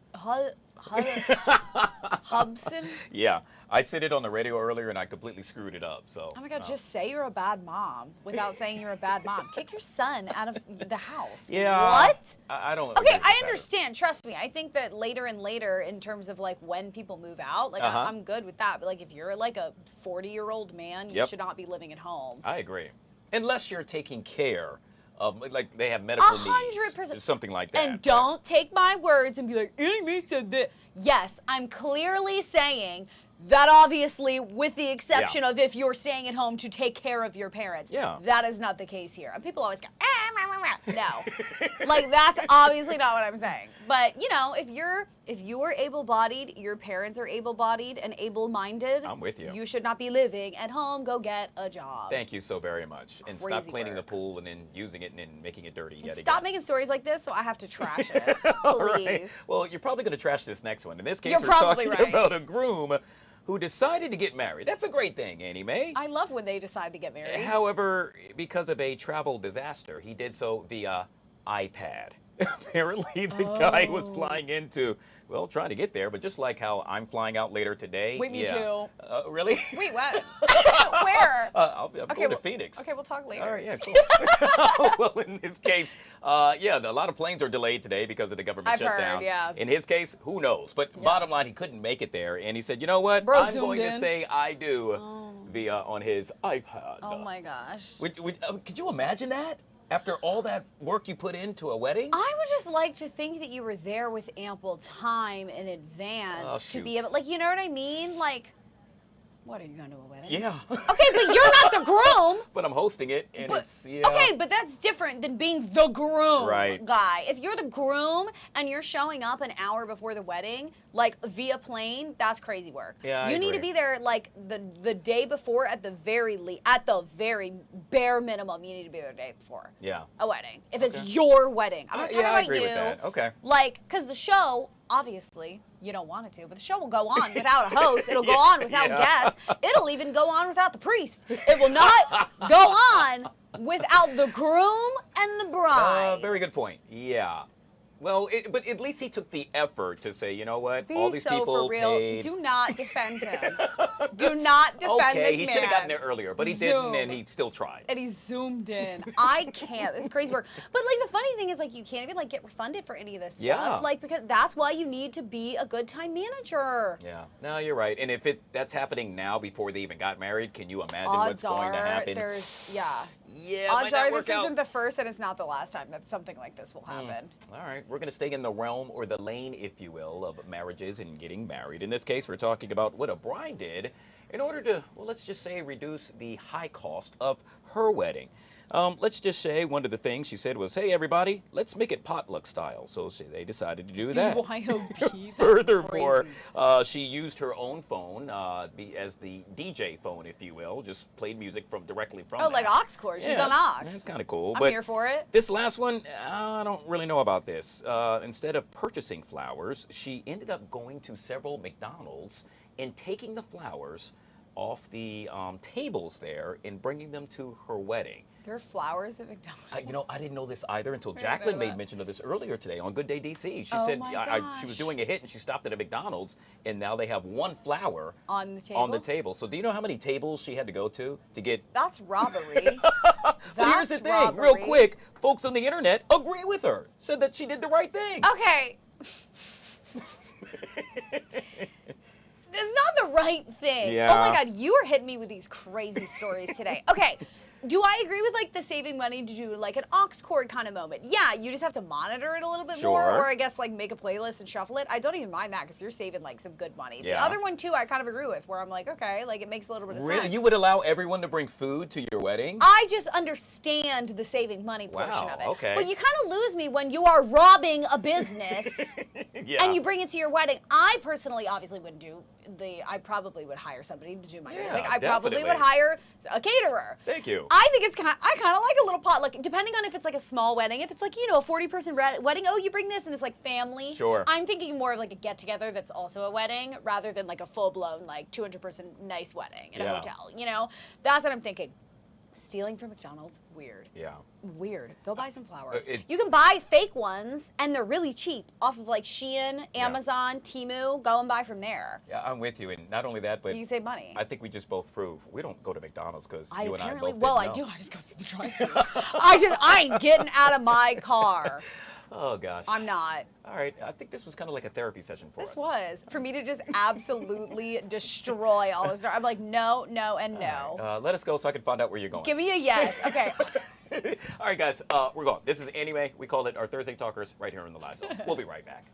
Speaker 21: Hubson?
Speaker 20: Yeah, I said it on the radio earlier and I completely screwed it up. So.
Speaker 21: Oh my God, just say you're a bad mom without saying you're a bad mom. Kick your son out of the house.
Speaker 20: Yeah.
Speaker 21: What?
Speaker 20: I don't.
Speaker 21: Okay,
Speaker 20: agree with
Speaker 21: I
Speaker 20: that.
Speaker 21: understand. Trust me. I think that later and later, in terms of like when people move out, like I'm good with that. But like if you're like a 40-year-old man, you should not be living at home.
Speaker 20: I agree. Unless you're taking care of, like they have medical needs.
Speaker 21: 100%.
Speaker 20: Something like that.
Speaker 21: And don't take my words and be like, Annie Mae said that. Yes, I'm clearly saying that obviously, with the exception of if you're staying at home to take care of your parents.
Speaker 20: Yeah.
Speaker 21: That is not the case here. And people always go, no. Like, that's obviously not what I'm saying. But, you know, if you are able-bodied, your parents are able-bodied and able-minded.
Speaker 20: I'm with you.
Speaker 21: You should not be living at home. Go get a job.
Speaker 20: Thank you so very much. And stop
Speaker 21: Crazy
Speaker 20: cleaning
Speaker 21: work.
Speaker 20: the pool and then using it and then making it dirty yet again.
Speaker 21: Stop making stories like this so I have to trash it.
Speaker 20: All
Speaker 21: Please.
Speaker 20: right. Well, you're probably going to trash this next one. In this case,
Speaker 21: You're
Speaker 20: we're
Speaker 21: probably
Speaker 20: talking
Speaker 21: right.
Speaker 20: about a groom who decided to get married. That's a great thing, Annie Mae.
Speaker 21: I love when they decide to get married.
Speaker 20: However, because of a travel disaster, he did so via iPad. Apparently, the guy was flying into, well, trying to get there, but just like how I'm flying out later today.
Speaker 21: Wait, me too.
Speaker 20: Really?
Speaker 21: Wait, what? Where?
Speaker 20: I'm going to Phoenix.
Speaker 21: Okay, we'll talk later.
Speaker 20: All right, yeah, cool. Well, in this case, a lot of planes are delayed today because of the government
Speaker 21: I've
Speaker 20: shutdown.
Speaker 21: heard, yeah.
Speaker 20: In his case, who knows? But bottom line, he couldn't make it there, and he said, you know what?
Speaker 21: Bro
Speaker 20: I'm going to say I do via on his iPad.
Speaker 21: Oh my gosh.
Speaker 20: Could you imagine that? After all that work you put into a wedding?
Speaker 21: I would just like to think that you were there with ample time in advance to be able, like, you know what I mean? Like, what, are you going to a wedding?
Speaker 20: Yeah.
Speaker 21: Okay, but you're not the groom.
Speaker 20: But I'm hosting it, and it's,
Speaker 21: Okay, but that's different than being the groom,
Speaker 20: Right.
Speaker 21: guy. If you're the groom and you're showing up an hour before the wedding, like via plane, that's crazy work.
Speaker 20: Yeah, I
Speaker 21: you need to
Speaker 20: agree.
Speaker 21: be there like the day before at the very bare minimum. You need to be there the day before
Speaker 20: Yeah.
Speaker 21: a wedding. If it's your wedding, I'm not talking
Speaker 20: I
Speaker 21: about
Speaker 20: agree
Speaker 21: you.
Speaker 20: with that. Okay.
Speaker 21: Like, because the show, obviously, you don't want it to, but the show will go on without a host. It'll go on without guests. It'll even go on without the priest. It will not go on without the groom and the bride.
Speaker 20: Very good point. Yeah. Well, but at least he took the effort to say, you know what,
Speaker 21: Be
Speaker 20: all these
Speaker 21: so
Speaker 20: people
Speaker 21: for real.
Speaker 20: paid.
Speaker 21: Do not defend him. Do not defend this man.
Speaker 20: Okay, he should have gotten there earlier, but he didn't,
Speaker 21: Zoom.
Speaker 20: and he still tried.
Speaker 21: And he zoomed in. I can't. It's crazy work. But like the funny thing is, like, you can't even like get refunded for any of this
Speaker 20: Yeah.
Speaker 21: stuff. Like, because that's why you need to be a good time manager.
Speaker 20: Yeah, no, you're right. And if that's happening now before they even got married, can you imagine
Speaker 21: Odds
Speaker 20: what's going to
Speaker 21: are
Speaker 20: happen?
Speaker 21: Yeah,
Speaker 20: might
Speaker 21: odds
Speaker 20: not
Speaker 21: are
Speaker 20: work
Speaker 21: this
Speaker 20: out.
Speaker 21: isn't the first and it's not the last time that something like this will happen.
Speaker 20: All right, we're going to stay in the realm or the lane, if you will, of marriages and getting married. In this case, we're talking about what a bride did in order to, well, let's just say, reduce the high cost of her wedding. Let's just say one of the things she said was, hey, everybody, let's make it potluck style. So they decided to do that.
Speaker 21: BYOB,
Speaker 20: Furthermore, she used her own phone as the DJ phone, if you will, just played music directly from
Speaker 21: Oh,
Speaker 20: that.
Speaker 21: like aux cord. She's on aux.
Speaker 20: That's kind of cool.
Speaker 21: I'm
Speaker 20: but
Speaker 21: here for it.
Speaker 20: This last one, I don't really know about this. Instead of purchasing flowers, she ended up going to several McDonald's and taking the flowers off the tables there and bringing them to her wedding.
Speaker 21: There are flowers at McDonald's.
Speaker 20: I didn't know this either until
Speaker 21: I didn't know
Speaker 20: Jacqueline made
Speaker 21: that.
Speaker 20: mention of this earlier today on Good Day DC. She
Speaker 21: Oh
Speaker 20: said
Speaker 21: my
Speaker 20: she was
Speaker 21: gosh.
Speaker 20: doing a hit and she stopped at a McDonald's and now they have one flower
Speaker 21: On the table?
Speaker 20: on the table. So do you know how many tables she had to go to get?
Speaker 21: That's robbery.
Speaker 20: Well, here's the thing, real quick, folks on the internet agree with her. Said that she did the right thing.
Speaker 21: Okay. It's not the right thing.
Speaker 20: Yeah.
Speaker 21: Oh my God, you are hitting me with these crazy stories today. Okay. Do I agree with like the saving money to do like an aux cord kind of moment? Yeah, you just have to monitor it a little bit more,
Speaker 20: Sure.
Speaker 21: or I guess like make a playlist and shuffle it. I don't even mind that because you're saving like some good money. The
Speaker 20: Yeah.
Speaker 21: other one too, I kind of agree with, where I'm like, okay, like it makes a little bit of
Speaker 20: Really?
Speaker 21: sense.
Speaker 20: You would allow everyone to bring food to your wedding?
Speaker 21: I just understand the saving money portion
Speaker 20: Wow,
Speaker 21: of it.
Speaker 20: okay.
Speaker 21: But you kind of lose me when you are robbing a business
Speaker 20: Yeah.
Speaker 21: and you bring it to your wedding. I personally obviously wouldn't do I probably would hire somebody to do my
Speaker 20: Yeah,
Speaker 21: music. I probably would
Speaker 20: definitely.
Speaker 21: hire a caterer.
Speaker 20: Thank you.
Speaker 21: I think I kind of like a little potluck, depending on if it's like a small wedding. If it's like, a 40-person wedding, oh, you bring this, and it's like family.
Speaker 20: Sure.
Speaker 21: I'm thinking more of like a get-together that's also a wedding, rather than like a full-blown, like 200-person nice wedding in a
Speaker 20: Yeah.
Speaker 21: hotel, That's what I'm thinking. Stealing from McDonald's, weird.
Speaker 20: Yeah.
Speaker 21: Weird. Go buy some flowers.
Speaker 20: It-
Speaker 21: You can buy fake ones, and they're really cheap off of like Shein, Amazon, Temu. Go and buy from there.
Speaker 20: Yeah, I'm with you. And not only that, but
Speaker 21: You save money.
Speaker 20: I think we just both prove we don't go to McDonald's because
Speaker 21: I
Speaker 20: you and I
Speaker 21: apparently,
Speaker 20: both
Speaker 21: well, I
Speaker 20: didn't
Speaker 21: do.
Speaker 20: know.
Speaker 21: I just go through the drive-thru. I ain't getting out of my car.
Speaker 20: Oh, gosh.
Speaker 21: I'm not.
Speaker 20: All right. I think this was kind of like a therapy session for
Speaker 21: This
Speaker 20: us.
Speaker 21: was for me to just absolutely destroy all this. I'm like, no, no, and no.
Speaker 20: Let us go so I can find out where you're going.
Speaker 21: Give me a yes. Okay.
Speaker 20: All right, guys, we're going. This is Anime. We call it our Thursday Talkers right here in the Live Zone. We'll be right back.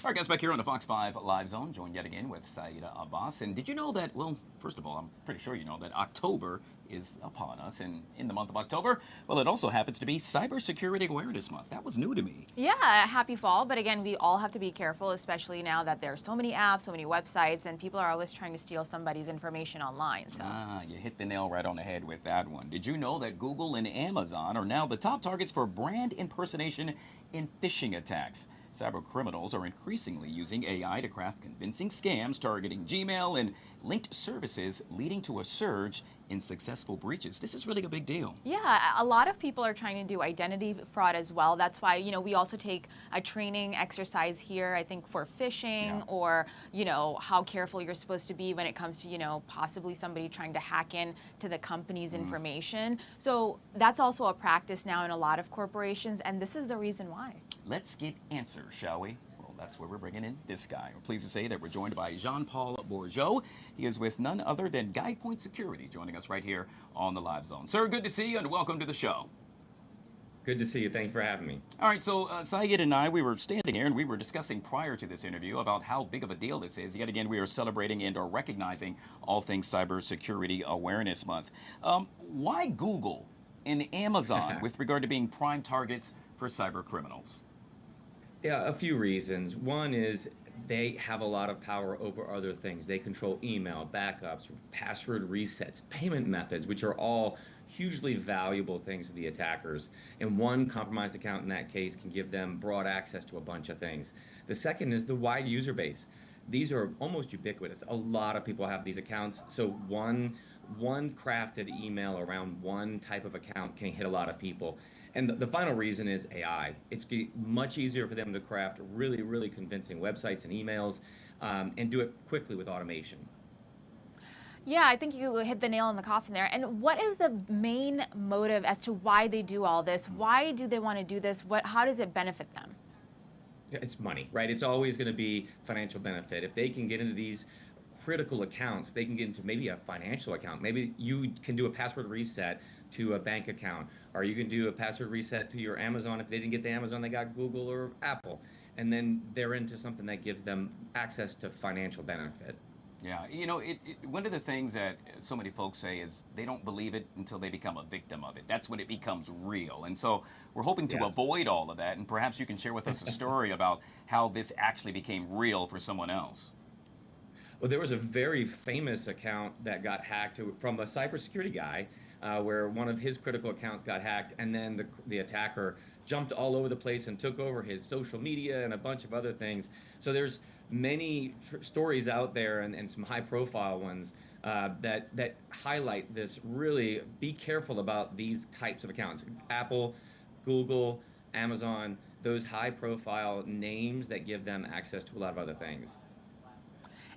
Speaker 20: All right, guys, back here on the Fox 5 Live Zone, joined yet again with Saida Abbas. And did you know that, well, first of all, I'm pretty sure you know that October is upon us. And in the month of October, well, it also happens to be Cybersecurity Awareness Month. That was new to me.
Speaker 2: Yeah, happy fall. But again, we all have to be careful, especially now that there are so many apps, so many websites, and people are always trying to steal somebody's information online. So.
Speaker 20: You hit the nail right on the head with that one. Did you know that Google and Amazon are now the top targets for brand impersonation in phishing attacks? Cyber criminals are increasingly using AI to craft convincing scams targeting Gmail and linked services, leading to a surge in successful breaches. This is really a big deal.
Speaker 2: Yeah, a lot of people are trying to do identity fraud as well. That's why, we also take a training exercise here, I think, for phishing or, how careful you're supposed to be when it comes to, possibly somebody trying to hack in to the company's information. So that's also a practice now in a lot of corporations, and this is the reason why.
Speaker 20: Let's get answers, shall we? Well, that's where we're bringing in this guy. We're pleased to say that we're joined by Jean-Paul Bourgeot. He is with none other than Guy Point Security, joining us right here on the Live Zone. Sir, good to see you and welcome to the show.
Speaker 22: Good to see you. Thank you for having me.
Speaker 20: All right, so Syed and I, we were standing here and we were discussing prior to this interview about how big of a deal this is. Yet again, we are celebrating and are recognizing all things Cybersecurity Awareness Month. Why Google and Amazon with regard to being prime targets for cyber criminals?
Speaker 22: Yeah, a few reasons. One is they have a lot of power over other things. They control email, backups, password resets, payment methods, which are all hugely valuable things to the attackers. And one compromised account in that case can give them broad access to a bunch of things. The second is the wide user base. These are almost ubiquitous. A lot of people have these accounts. So one crafted email around one type of account can hit a lot of people. And the final reason is AI. It's much easier for them to craft really, really convincing websites and emails and do it quickly with automation.
Speaker 2: Yeah, I think you hit the nail on the coffin there. And what is the main motive as to why they do all this? Why do they want to do this? How does it benefit them?
Speaker 22: It's money, right? It's always going to be financial benefit. If they can get into these critical accounts. They can get into maybe a financial account. Maybe you can do a password reset to a bank account, or you can do a password reset to your Amazon. If they didn't get the Amazon, they got Google or Apple. And then they're into something that gives them access to financial benefit.
Speaker 20: Yeah, you know, one of the things that so many folks say is they don't believe it until they become a victim of it. That's when it becomes real. And so we're hoping to avoid all of that. And perhaps you can share with us a story about how this actually became real for someone else.
Speaker 22: Well, there was a very famous account that got hacked from a cybersecurity guy, where one of his critical accounts got hacked, and then the attacker jumped all over the place and took over his social media and a bunch of other things. So there's many stories out there, and some high-profile ones that highlight this. Really, be careful about these types of accounts. Apple, Google, Amazon, those high-profile names that give them access to a lot of other things.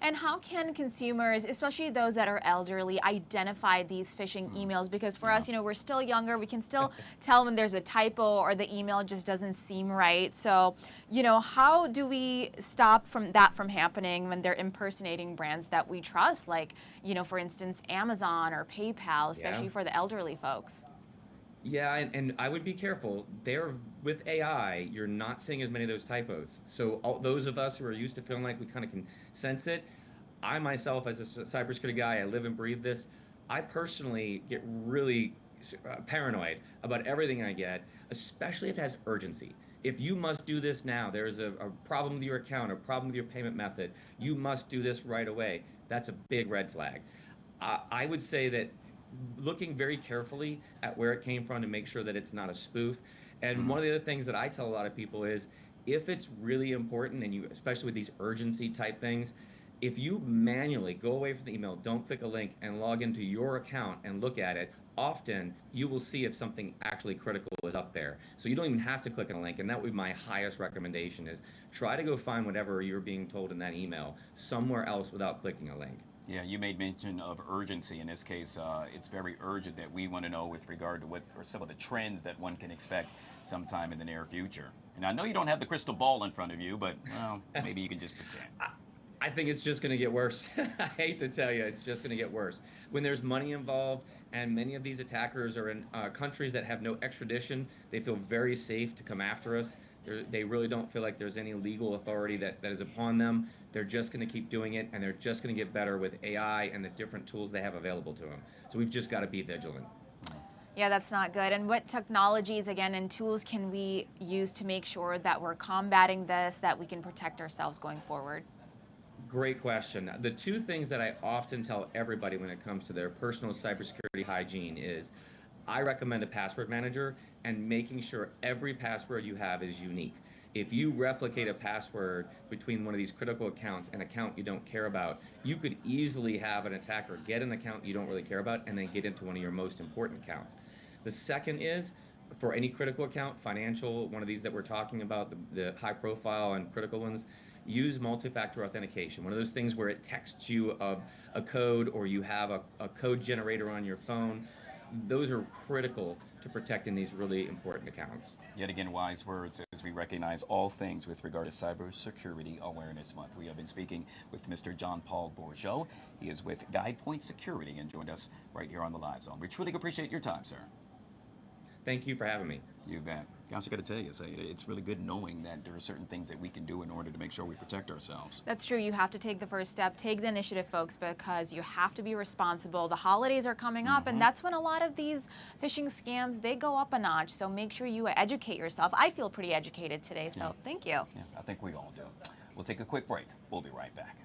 Speaker 2: And how can consumers, especially those that are elderly, identify these phishing emails? Because for us, you know, we're still younger. We can still tell when there's a typo or the email just doesn't seem right. So, you know, how do we stop that from happening when they're impersonating brands that we trust? Like, you know, for instance, Amazon or PayPal, especially for the elderly folks.
Speaker 22: Yeah, and I would be careful. With AI, you're not seeing as many of those typos. So those of us who are used to feeling like we kind of can sense it, I myself, as a cybersecurity guy, I live and breathe this. I personally get really paranoid about everything I get, especially if it has urgency. If you must do this now, there's a problem with your account, a problem with your payment method, you must do this right away. That's a big red flag. I would say that looking very carefully at where it came from to make sure that it's not a spoof. And one of the other things that I tell a lot of people is, if it's really important, and you, especially with these urgency type things, if you manually go away from the email, don't click a link, and log into your account and look at it, often you will see if something actually critical is up there. So you don't even have to click on a link, and that would be my highest recommendation, is try to go find whatever you're being told in that email somewhere else without clicking a link.
Speaker 20: Yeah, you made mention of urgency. In this case, it's very urgent that we want to know with regard to what are some of the trends that one can expect sometime in the near future. And I know you don't have the crystal ball in front of you, but, well, maybe you can just pretend.
Speaker 22: I think it's just going to get worse. I hate to tell you, it's just going to get worse. When there's money involved, and many of these attackers are in countries that have no extradition, they feel very safe to come after us. They really don't feel like there's any legal authority that is upon them. They're just going to keep doing it, and they're just going to get better with AI and the different tools they have available to them. So we've just got to be vigilant.
Speaker 2: Yeah, that's not good. And what technologies, again, and tools can we use to make sure that we're combating this, that we can protect ourselves going forward?
Speaker 22: Great question. The two things that I often tell everybody when it comes to their personal cybersecurity hygiene is, I recommend a password manager and making sure every password you have is unique. If you replicate a password between one of these critical accounts and an account you don't care about, you could easily have an attacker get an account you don't really care about and then get into one of your most important accounts. The second is, for any critical account, financial, one of these that we're talking about, the high profile and critical ones, use multi-factor authentication. One of those things where it texts you a code, or you have a code generator on your phone. Those are critical to protecting these really important accounts.
Speaker 20: Yet again, wise words as we recognize all things with regard to Cybersecurity Awareness Month. We have been speaking with Mr. John Paul Bourgeau. He is with GuidePoint Security and joined us right here on the Live Zone. We truly appreciate your time, sir.
Speaker 22: Thank you for having me.
Speaker 20: You bet. Gosh, I got to tell you, it's really good knowing that there are certain things that we can do in order to make sure we protect ourselves.
Speaker 2: That's true. You have to take the first step, take the initiative, folks, because you have to be responsible. The holidays are coming up, and that's when a lot of these phishing scams, they go up a notch. So make sure you educate yourself. I feel pretty educated today, so thank you.
Speaker 20: Yeah, I think we all do. We'll take a quick break. We'll be right back.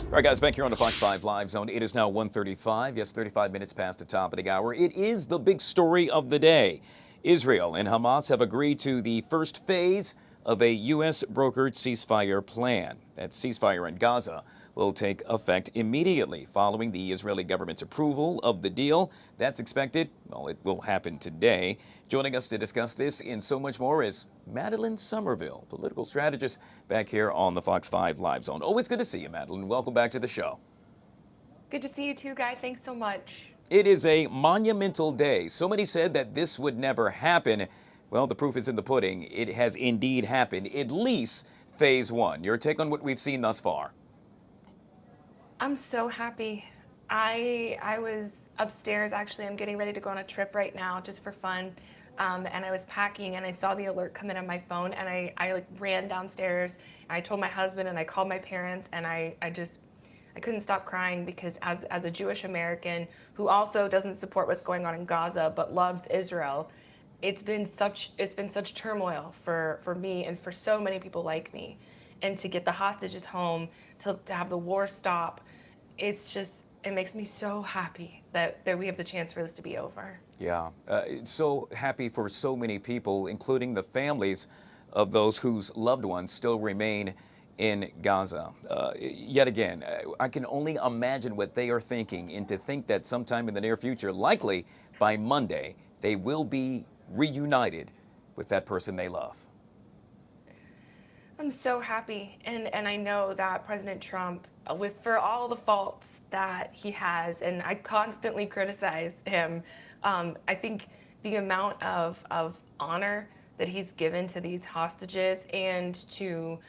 Speaker 20: All right, guys, back here on the Fox 5 Live Zone. It is now 1:35. Yes, 35 minutes past the top of the hour. It is the big story of the day. Israel and Hamas have agreed to the first phase of a U.S. brokered ceasefire plan. That ceasefire in Gaza will take effect immediately following the Israeli government's approval of the deal. That's expected, well, it will happen today. Joining us to discuss this and so much more is Madeline Somerville, political strategist, back here on the Fox 5 Live Zone. Always good to see you, Madeline. Welcome back to the show.
Speaker 3: Good to see you too, Guy. Thanks so much.
Speaker 20: It is a monumental day. So many said that this would never happen. Well, the proof is in the pudding. It has indeed happened, at least phase one. Your take on what we've seen thus far?
Speaker 3: I'm so happy. I was upstairs, actually. I'm getting ready to go on a trip right now just for fun. And I was packing and I saw the alert come in on my phone and I like ran downstairs and I told my husband and I called my parents and I couldn't stop crying because as a Jewish American who also doesn't support what's going on in Gaza but loves Israel, it's been such turmoil for me and for so many people like me. And to get the hostages home, to have the war stop, it makes me so happy that we have the chance for this to be over.
Speaker 20: Yeah, so happy for so many people, including the families of those whose loved ones still remain in Gaza. Yet again, I can only imagine what they are thinking, and to think that sometime in the near future, likely by Monday, they will be reunited with that person they love.
Speaker 3: I'm so happy, and I know that President Trump, for all the faults that he has, and I constantly criticize him, I think the amount of honor that he's given to these hostages and to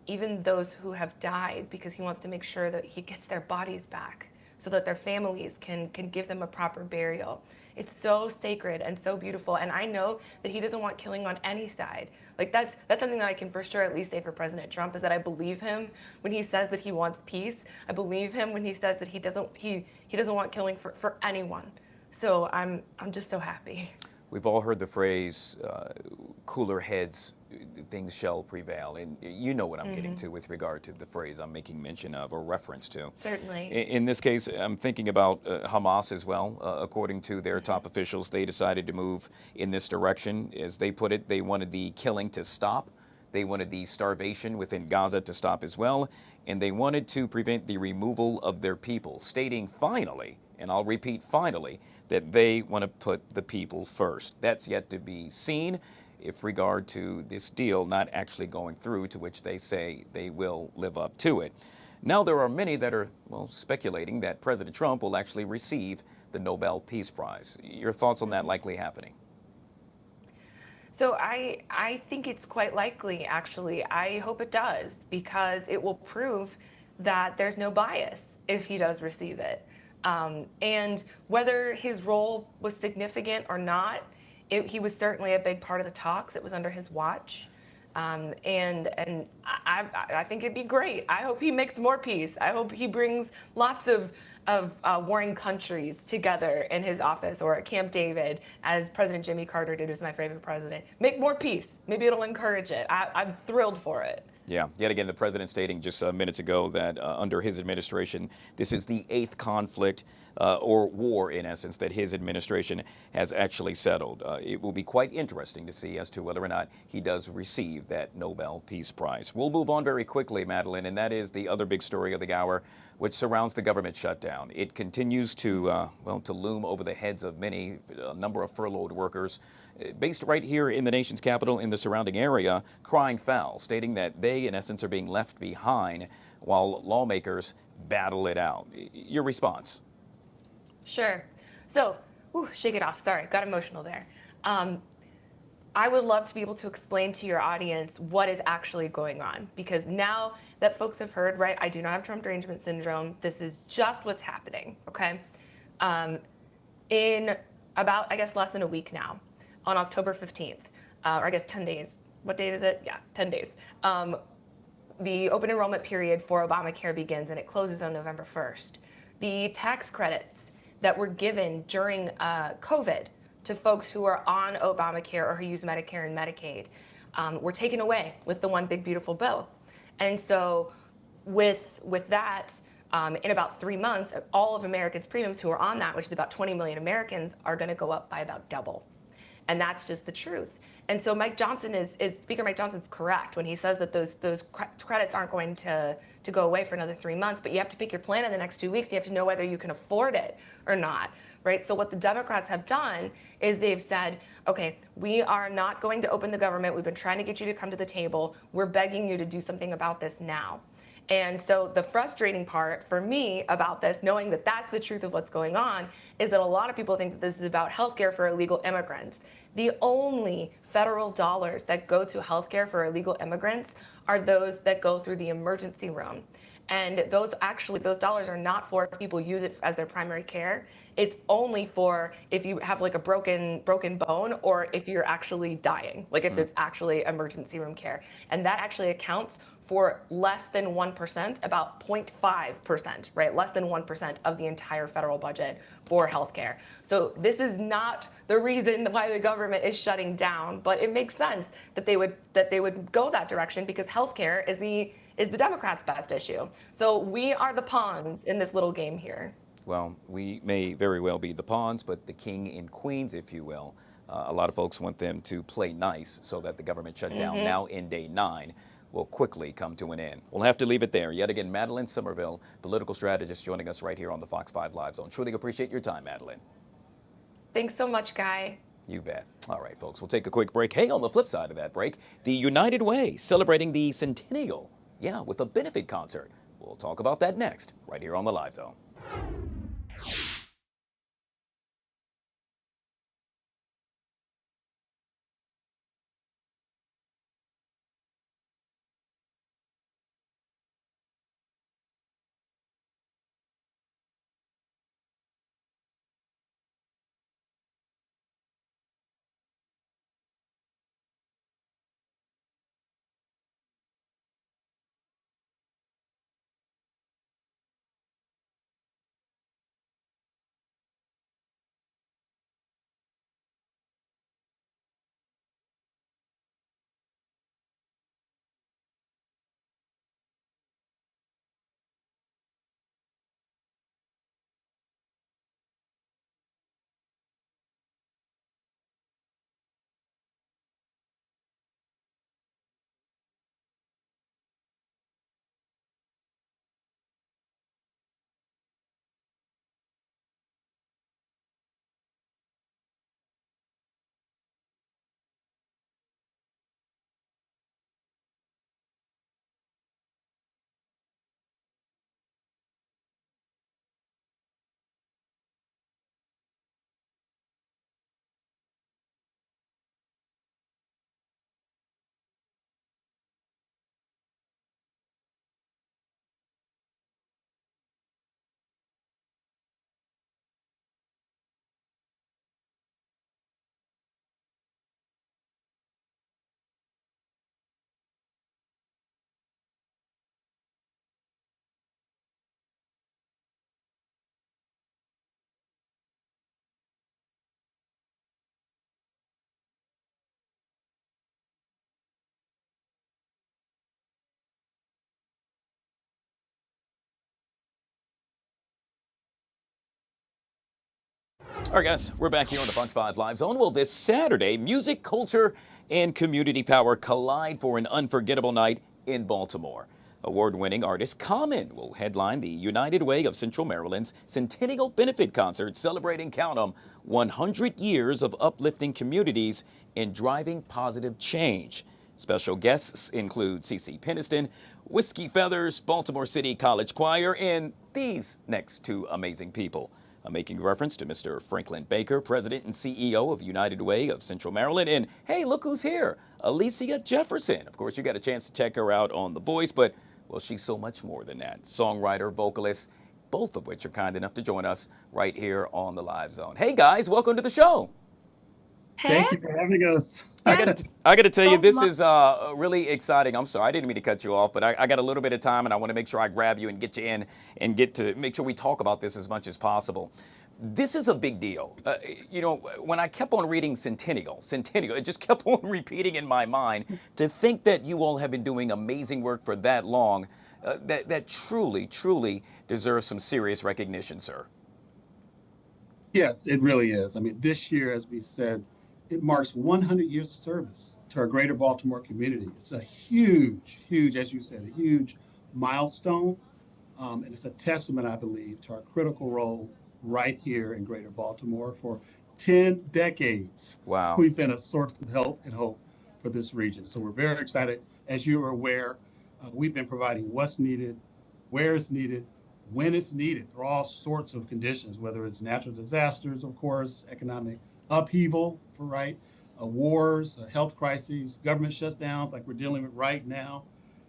Speaker 3: even those who have died, because he wants to make sure that he gets their bodies back so that their families can give them a proper burial. It's so sacred and so beautiful, and I know that he doesn't want killing on any side. Like that's something that I can for sure at least say for President Trump, is that I believe him when he says that he wants peace. I believe him when he says that he doesn't want killing for anyone. So I'm just so happy.
Speaker 20: We've all heard the phrase, cooler heads, things shall prevail. And you know what I'm getting to with regard to the phrase I'm making mention of or reference to.
Speaker 3: Certainly.
Speaker 20: In this case, I'm thinking about Hamas as well. According to their top officials, they decided to move in this direction. As they put it, they wanted the killing to stop. They wanted the starvation within Gaza to stop as well. And they wanted to prevent the removal of their people, stating finally, and I'll repeat finally, that they want to put the people first. That's yet to be seen if regard to this deal not actually going through, to which they say they will live up to it. Now there are many that are, well, speculating that President Trump will actually receive the Nobel Peace Prize. Your thoughts on that likely happening?
Speaker 3: So I think it's quite likely, actually. I hope it does, because it will prove that there's no bias if he does receive it. And whether his role was significant or not, he was certainly a big part of the talks. It was under his watch. And I think it'd be great. I hope he makes more peace. I hope he brings lots of warring countries together in his office, or at Camp David, as President Jimmy Carter did, who's my favorite president. Make more peace. Maybe it'll encourage it. I'm thrilled for it.
Speaker 20: Yeah, yet again, the president stating just minutes ago that under his administration, this is the 8th conflict or war, in essence, that his administration has actually settled. It will be quite interesting to see as to whether or not he does receive that Nobel Peace Prize. We'll move on very quickly, Madeline, and that is the other big story of the hour, which surrounds the government shutdown. It continues to loom over the heads of many, a number of furloughed workers, based right here in the nation's capital, in the surrounding area, crying foul, stating that they, in essence, are being left behind while lawmakers battle it out. Your response?
Speaker 3: Sure. So, shake it off. Sorry, got emotional there. I would love to be able to explain to your audience what is actually going on, because now that folks have heard, right, I do not have Trump derangement syndrome. This is just what's happening, okay? In about, I guess, less than a week now, on October 15th, or I guess 10 days. What date is it? Yeah, 10 days. The open enrollment period for Obamacare begins, and it closes on November 1st. The tax credits that were given during COVID to folks who are on Obamacare or who use Medicare and Medicaid were taken away with the One Big Beautiful Bill. And so with that, in about 3 months, all of Americans' premiums who are on that, which is about 20 million Americans, are going to go up by about double. And that's just the truth. And so Speaker Mike Johnson's correct when he says that those credits aren't going to go away for another 3 months, but you have to pick your plan in the next 2 weeks. You have to know whether you can afford it or not, right? So what the Democrats have done is they've said, okay, we are not going to open the government. We've been trying to get you to come to the table. We're begging you to do something about this now. And so the frustrating part for me about this, knowing that that's the truth of what's going on, is that a lot of people think that this is about healthcare for illegal immigrants. The only federal dollars that go to healthcare for illegal immigrants are those that go through the emergency room. And those dollars are not for if people use it as their primary care. It's only for if you have like a broken bone or if you're actually dying, like if there's actually emergency room care. And that actually accounts for less than 1%, about 0.5%, right? Less than 1% of the entire federal budget for healthcare. So this is not the reason why the government is shutting down, but it makes sense that they would go that direction because healthcare is the Democrats' best issue. So we are the pawns in this little game here.
Speaker 20: Well, we may very well be the pawns, but the king and queens, if you will. A lot of folks want them to play nice so that the government shutdown now in day 9 will quickly come to an end. We'll have to leave it there. Yet again, Madeline Somerville, political strategist, joining us right here on the Fox 5 Live Zone. Truly appreciate your time, Madeline.
Speaker 3: Thanks so much, Guy.
Speaker 20: You bet. All right, folks, we'll take a quick break. Hey, on the flip side of that break, the United Way celebrating the centennial, with a benefit concert. We'll talk about that next, right here on the Live Zone. All right, guys, we're back here on the Fox 5 Live Zone. Well, this Saturday, music, culture, and community power collide for an unforgettable night in Baltimore. Award-winning artist Common will headline the United Way of Central Maryland's Centennial Benefit Concert, celebrating, count 'em, 100 years of uplifting communities and driving positive change. Special guests include CeCe Peniston, Whiskey Feathers, Baltimore City College Choir, and these next two amazing people. Making reference to Mr. Franklin Baker, President and CEO of United Way of Central Maryland. And hey, look who's here, Alicia Jefferson. Of course, you got a chance to check her out on The Voice, but, well, she's so much more than that. Songwriter, vocalist, both of which are kind enough to join us right here on the Live Zone. Hey, guys, welcome to the show.
Speaker 4: Thank you for having us.
Speaker 20: I got to tell you, this is really exciting. I'm sorry, I didn't mean to cut you off, but I got a little bit of time, and I want to make sure I grab you and get you in and get to make sure we talk about this as much as possible. This is a big deal. When I kept on reading Centennial, it just kept on repeating in my mind to think that you all have been doing amazing work for that long. that truly deserves some serious recognition, sir.
Speaker 4: Yes, it really is. I mean, this year, as we said, it marks 100 years of service to our greater Baltimore community. It's a huge, as you said, a huge milestone. And it's a testament, I believe, to our critical role right here in greater Baltimore. For 10 decades,
Speaker 20: wow,
Speaker 4: we've been a source of help and hope for this region. So we're very excited. As you are aware, we've been providing what's needed, where it's needed, when it's needed through all sorts of conditions, whether it's natural disasters, of course, economic upheaval, wars, health crises, government shutdowns like we're dealing with right now.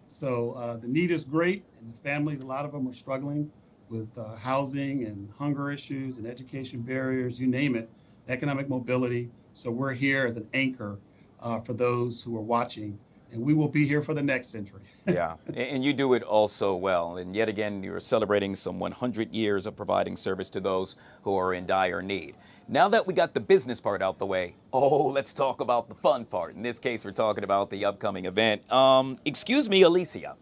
Speaker 4: So the need is great, and the families, a lot of them are struggling with housing and hunger issues and education barriers, you name it, economic mobility. So we're here as an anchor for those who are watching, and we will be here for the next century.
Speaker 20: Yeah, and you do it all so well. And yet again, you're celebrating some 100 years of providing service to those who are in dire need. Now that we got the business part out the way, let's talk about the fun part. In this case, we're talking about the upcoming event. Excuse me, Alicia.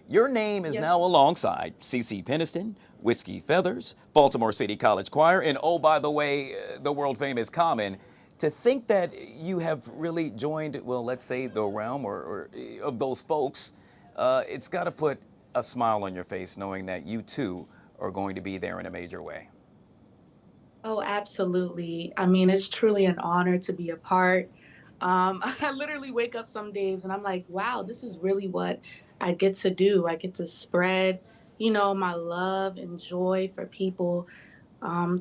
Speaker 20: Your name is now alongside C.C. Peniston, Whiskey Feathers, Baltimore City College Choir, and oh, by the way, the world famous Common. To think that you have really joined, well, let's say the realm or of those folks, it's got to put a smile on your face knowing that you too are going to be there in a major way.
Speaker 5: Oh, absolutely. I mean, it's truly an honor to be a part. I literally wake up some days and I'm like, wow, this is really what I get to do. I get to spread, my love and joy for people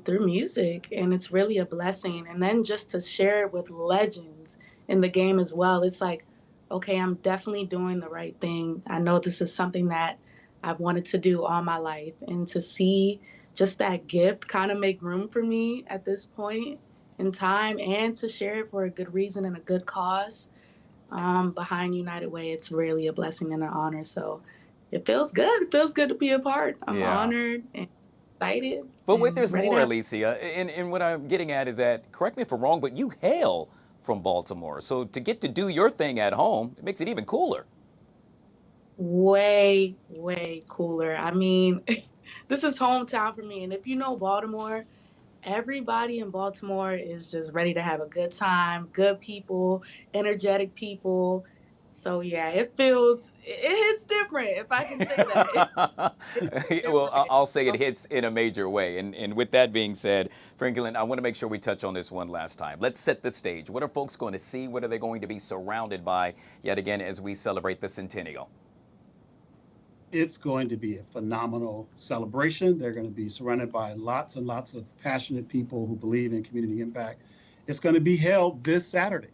Speaker 5: through music. And it's really a blessing. And then just to share it with legends in the game as well, it's like, okay, I'm definitely doing the right thing. I know this is something that I've wanted to do all my life. And to see just that gift kind of make room for me at this point in time, and to share it for a good reason and a good cause behind United Way, it's really a blessing and an honor. So it feels good. It feels good to be a part. I'm honored and excited.
Speaker 20: But wait, there's more, Alicia. And what I'm getting at is that, correct me if I'm wrong, but you hail from Baltimore. So to get to do your thing at home, it makes it even cooler.
Speaker 5: Way, way cooler. I mean, this is hometown for me. And if you know Baltimore, everybody in Baltimore is just ready to have a good time, good people, energetic people. So yeah, it hits different, if I can say that.
Speaker 20: Well, I'll say it hits in a major way. And with that being said, Franklin, I want to make sure we touch on this one last time. Let's set the stage. What are folks going to see? What are they going to be surrounded by yet again as we celebrate the centennial?
Speaker 4: It's going to be a phenomenal celebration. They're going to be surrounded by lots and lots of passionate people who believe in community impact. It's going to be held this Saturday.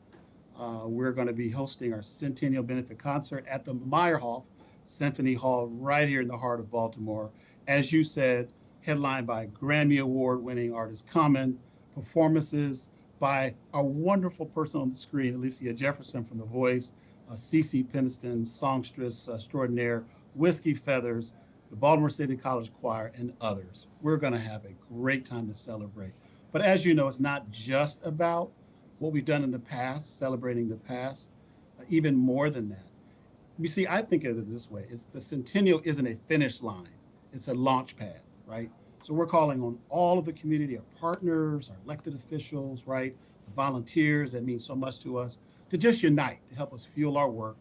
Speaker 4: We're going to be hosting our Centennial Benefit Concert at the Meyerhoff Symphony Hall right here in the heart of Baltimore. As you said, headlined by Grammy Award-winning artist Common, performances by our wonderful person on the screen, Alicia Jefferson from The Voice, C.C. Peniston, songstress extraordinaire, Whiskey Feathers, the Baltimore City College Choir, and others. We're going to have a great time to celebrate. But as you know, it's not just about what we've done in the past, celebrating the past, even more than that. You see, I think of it this way. The centennial isn't a finish line. It's a launch pad, right? So we're calling on all of the community, our partners, our elected officials, right? The volunteers that mean so much to us, to just unite, to help us fuel our work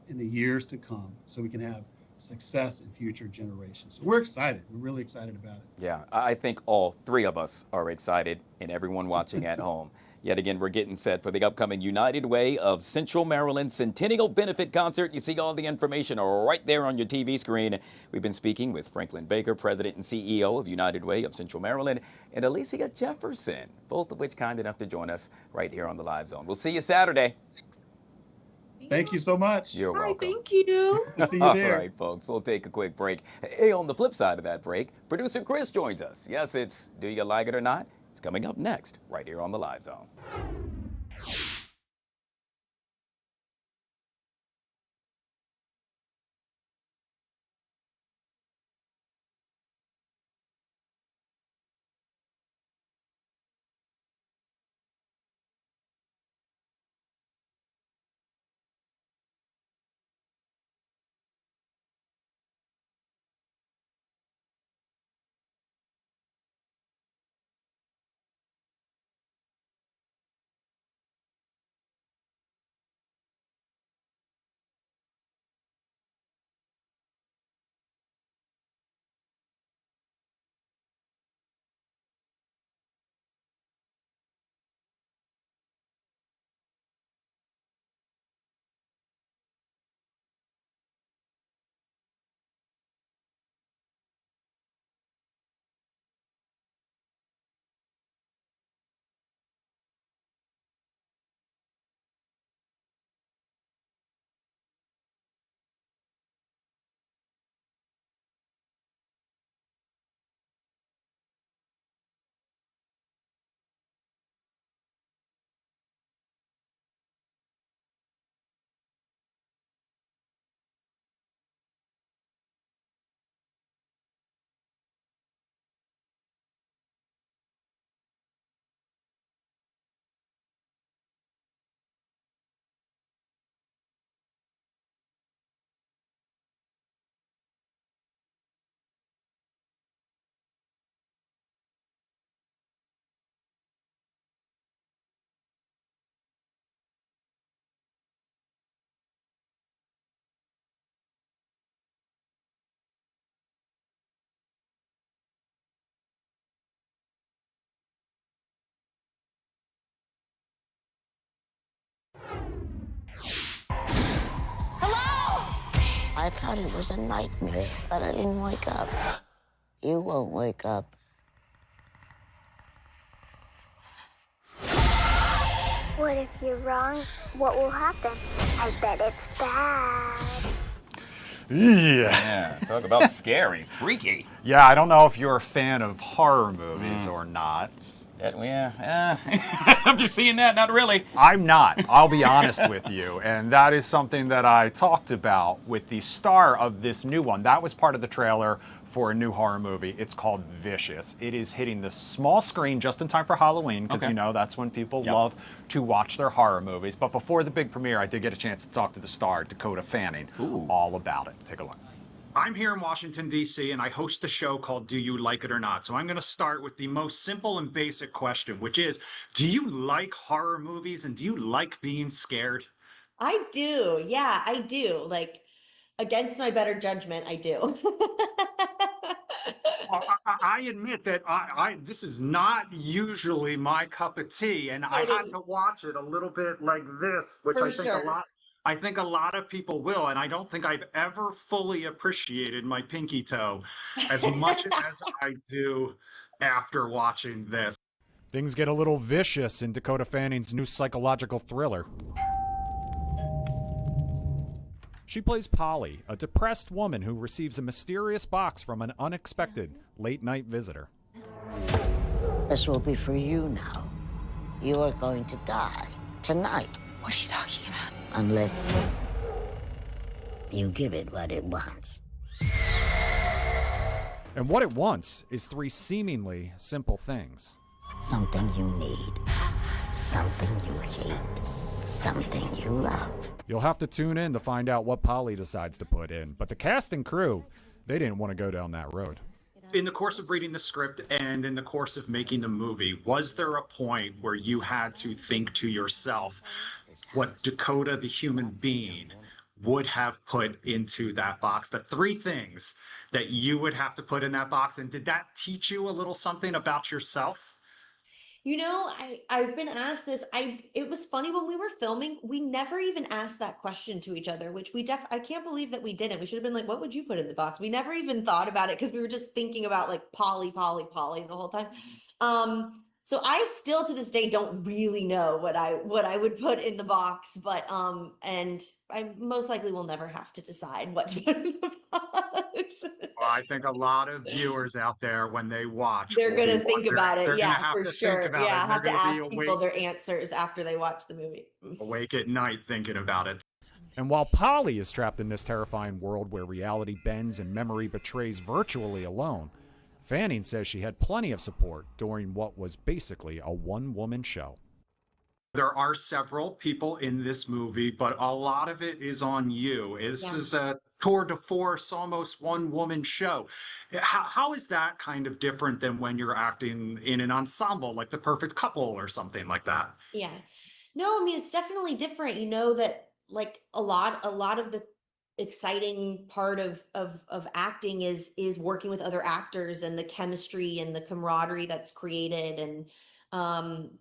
Speaker 4: in the years to come so we can have success in future generations. So we're excited. We're really excited about it.
Speaker 20: Yeah, I think all three of us are excited, and everyone watching at home. Yet again, we're getting set for the upcoming United Way of Central Maryland Centennial Benefit Concert. You see all the information right there on your TV screen. We've been speaking with Franklin Baker, President and CEO of United Way of Central Maryland, and Alicia Jefferson, both of which kind enough to join us right here on the Live Zone. We'll see you Saturday.
Speaker 4: Thank you so much.
Speaker 20: You're welcome.
Speaker 5: Thank you.
Speaker 4: See you there.
Speaker 20: All right, folks, we'll take a quick break. Hey, on the flip side of that break, producer Chris joins us. Yes, it's Do You Like It or Not? It's coming up next, right here on the Live Zone.
Speaker 6: I thought it was a nightmare, but I didn't wake up. You won't wake up.
Speaker 7: What if you're wrong? What will happen? I bet it's bad.
Speaker 23: Yeah,
Speaker 20: talk about scary, freaky.
Speaker 23: Yeah, I don't know if you're a fan of horror movies or not.
Speaker 20: After seeing that, not really.
Speaker 23: I'm not, I'll be honest with you. And that is something that I talked about with the star of this new one. That was part of the trailer for a new horror movie. It's called Vicious. It is hitting the small screen just in time for Halloween, because you know that's when people love to watch their horror movies. But before the big premiere, I did get a chance to talk to the star, Dakota Fanning, all about it. Take a look. I'm here in Washington, D.C., and I host the show called Do You Like It or Not? So I'm going to start with the most simple and basic question, which is, do you like horror movies and do you like being scared?
Speaker 24: I do. Yeah, I do. Like, against my better judgment, I do.
Speaker 23: I admit that this is not usually my cup of tea, and I had to watch it a little bit like this, which I think a lot of people will, and I don't think I've ever fully appreciated my pinky toe as much as I do after watching this. Things get a little vicious in Dakota Fanning's new psychological thriller. She plays Polly, a depressed woman who receives a mysterious box from an unexpected late-night visitor.
Speaker 6: This will be for you now. You are going to die tonight.
Speaker 21: What are you talking about?
Speaker 6: Unless you give it what it wants.
Speaker 23: And what it wants is three seemingly simple things.
Speaker 6: Something you need, something you hate, something you love.
Speaker 23: You'll have to tune in to find out what Polly decides to put in, but the cast and crew, they didn't want to go down that road. In the course of reading the script and in the course of making the movie, was there a point where you had to think to yourself what Dakota, the human being, would have put into that box? The three things that you would have to put in that box, and did that teach you a little something about yourself?
Speaker 24: You know, I've been asked this. It was funny when we were filming, we never even asked that question to each other, which I can't believe that we didn't. We should have been like, what would you put in the box? We never even thought about it because we were just thinking about like Polly the whole time. So I still to this day don't really know what I would put in the box, but and I most likely will never have to decide what to put in the box.
Speaker 23: Well, I think a lot of viewers out there, when they watch,
Speaker 24: they're gonna think about it. Yeah, for sure. Yeah, I have to ask people their answers after they watch the movie.
Speaker 23: Awake at night thinking about it. And while Polly is trapped in this terrifying world where reality bends and memory betrays virtually alone, Fanning says she had plenty of support during what was basically a one-woman show. There are several people in this movie, but a lot of it is on you. This is a tour de force, almost one-woman show. How is that kind of different than when you're acting in an ensemble, like The Perfect Couple or something like that?
Speaker 24: Yeah. No, I mean, it's definitely different. You know that like a lot of the exciting part of acting is working with other actors and the chemistry and the camaraderie that's created and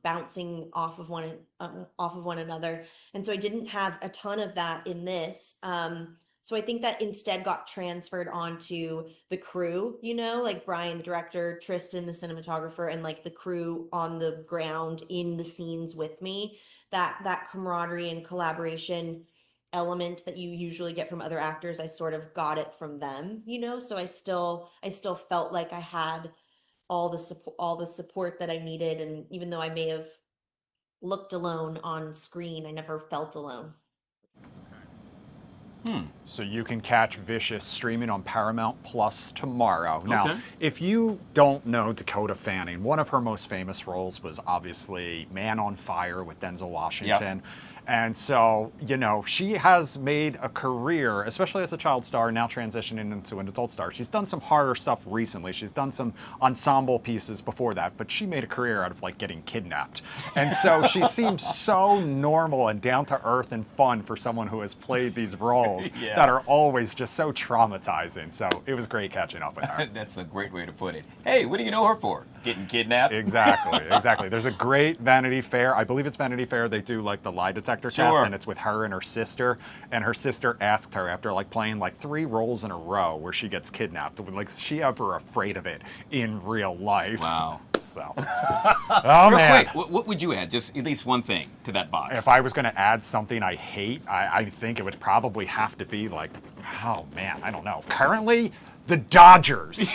Speaker 24: bouncing off of one another. And so I didn't have a ton of that in this. So I think that instead got transferred onto the crew, you know, like Brian, the director, Tristan, the cinematographer, and like the crew on the ground in the scenes with me. That camaraderie and collaboration element that you usually get from other actors, I sort of got it from them, you know. So I still felt like I had all the support that I needed, and even though I may have looked alone on screen, I never felt alone.
Speaker 23: So you can catch Vicious streaming on Paramount Plus tomorrow. Now, if you don't know Dakota Fanning, one of her most famous roles was obviously Man on Fire with Denzel Washington. And so, you know, she has made a career, especially as a child star, now transitioning into an adult star. She's done some harder stuff recently. She's done some ensemble pieces before that, but she made a career out of like getting kidnapped. And so she seems so normal and down to earth and fun for someone who has played these roles. that are always just so traumatizing. So it was great catching up with her.
Speaker 20: That's a great way to put it. Hey, what do you know her for? Getting kidnapped?
Speaker 23: Exactly. There's a great Vanity Fair. I believe it's Vanity Fair. They do like the lie detector test, and it's with her and her sister. And her sister asked her after like playing like 3 roles in a row where she gets kidnapped. Like, is she ever afraid of it in real life?
Speaker 20: Wow.
Speaker 23: So,
Speaker 20: Real quick, what would you add? Just at least one thing to that box.
Speaker 23: If I was going to add something I hate, I think it would probably have to be like, oh man, I don't know. Currently, the Dodgers.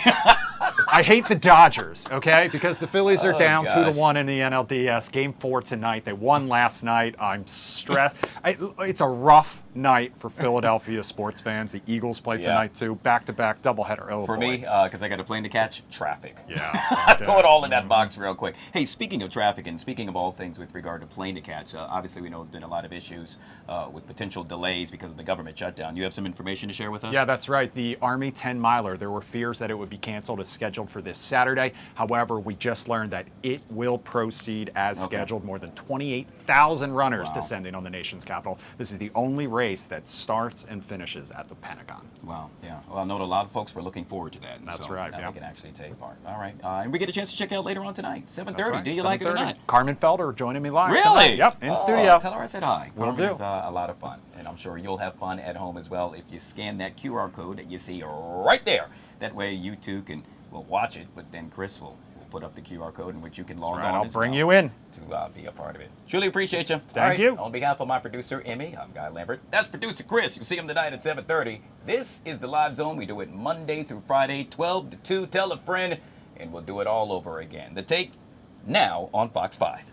Speaker 23: I hate the Dodgers, okay? Because the Phillies are down 2-1 in the NLDS. Game 4 tonight. They won last night. I'm stressed. It's a rough night for Philadelphia sports fans. The Eagles play tonight too. Back-to-back doubleheader. Oh,
Speaker 20: for me, because I got a plane to catch, traffic.
Speaker 23: Yeah.
Speaker 20: Throw it all in that box real quick. Hey, speaking of traffic and speaking of all things with regard to plane to catch, obviously we know there's been a lot of issues with potential delays because of the government shutdown. You have some information to share with us?
Speaker 23: Yeah, that's right. The Army 10-miler, there were fears that it would be canceled as scheduled for this Saturday. However, we just learned that it will proceed as scheduled. More than 28,000 runners descending on the nation's capital. This is the only race that starts and finishes at the Pentagon.
Speaker 20: Wow, yeah. Well, I know a lot of folks were looking forward to that.
Speaker 23: That's
Speaker 20: so
Speaker 23: right,
Speaker 20: now they can actually take part. All right. And we get a chance to check out later on tonight, 7:30.
Speaker 23: Right,
Speaker 20: Do you like it or not?
Speaker 23: Carmen Felder joining me live.
Speaker 20: Really?
Speaker 23: Tonight. Yep, in studio.
Speaker 20: Tell her I said hi.
Speaker 23: Will
Speaker 20: Carmen
Speaker 23: do.
Speaker 20: is a lot of fun, and I'm sure you'll have fun at home as well if you scan that QR code that you see right there. That way you too can watch it, but then Chris will put up the QR code in which you can log on
Speaker 23: I'll
Speaker 20: as
Speaker 23: bring
Speaker 20: well
Speaker 23: you in
Speaker 20: to be a part of it. Truly appreciate you.
Speaker 23: Thank you.
Speaker 20: On behalf of my producer, Emmy, I'm Guy Lambert. That's producer Chris. You'll see him tonight at 7:30. This is the Live Zone. We do it Monday through Friday, 12 to 2. Tell a friend, and we'll do it all over again. The Take now on Fox 5.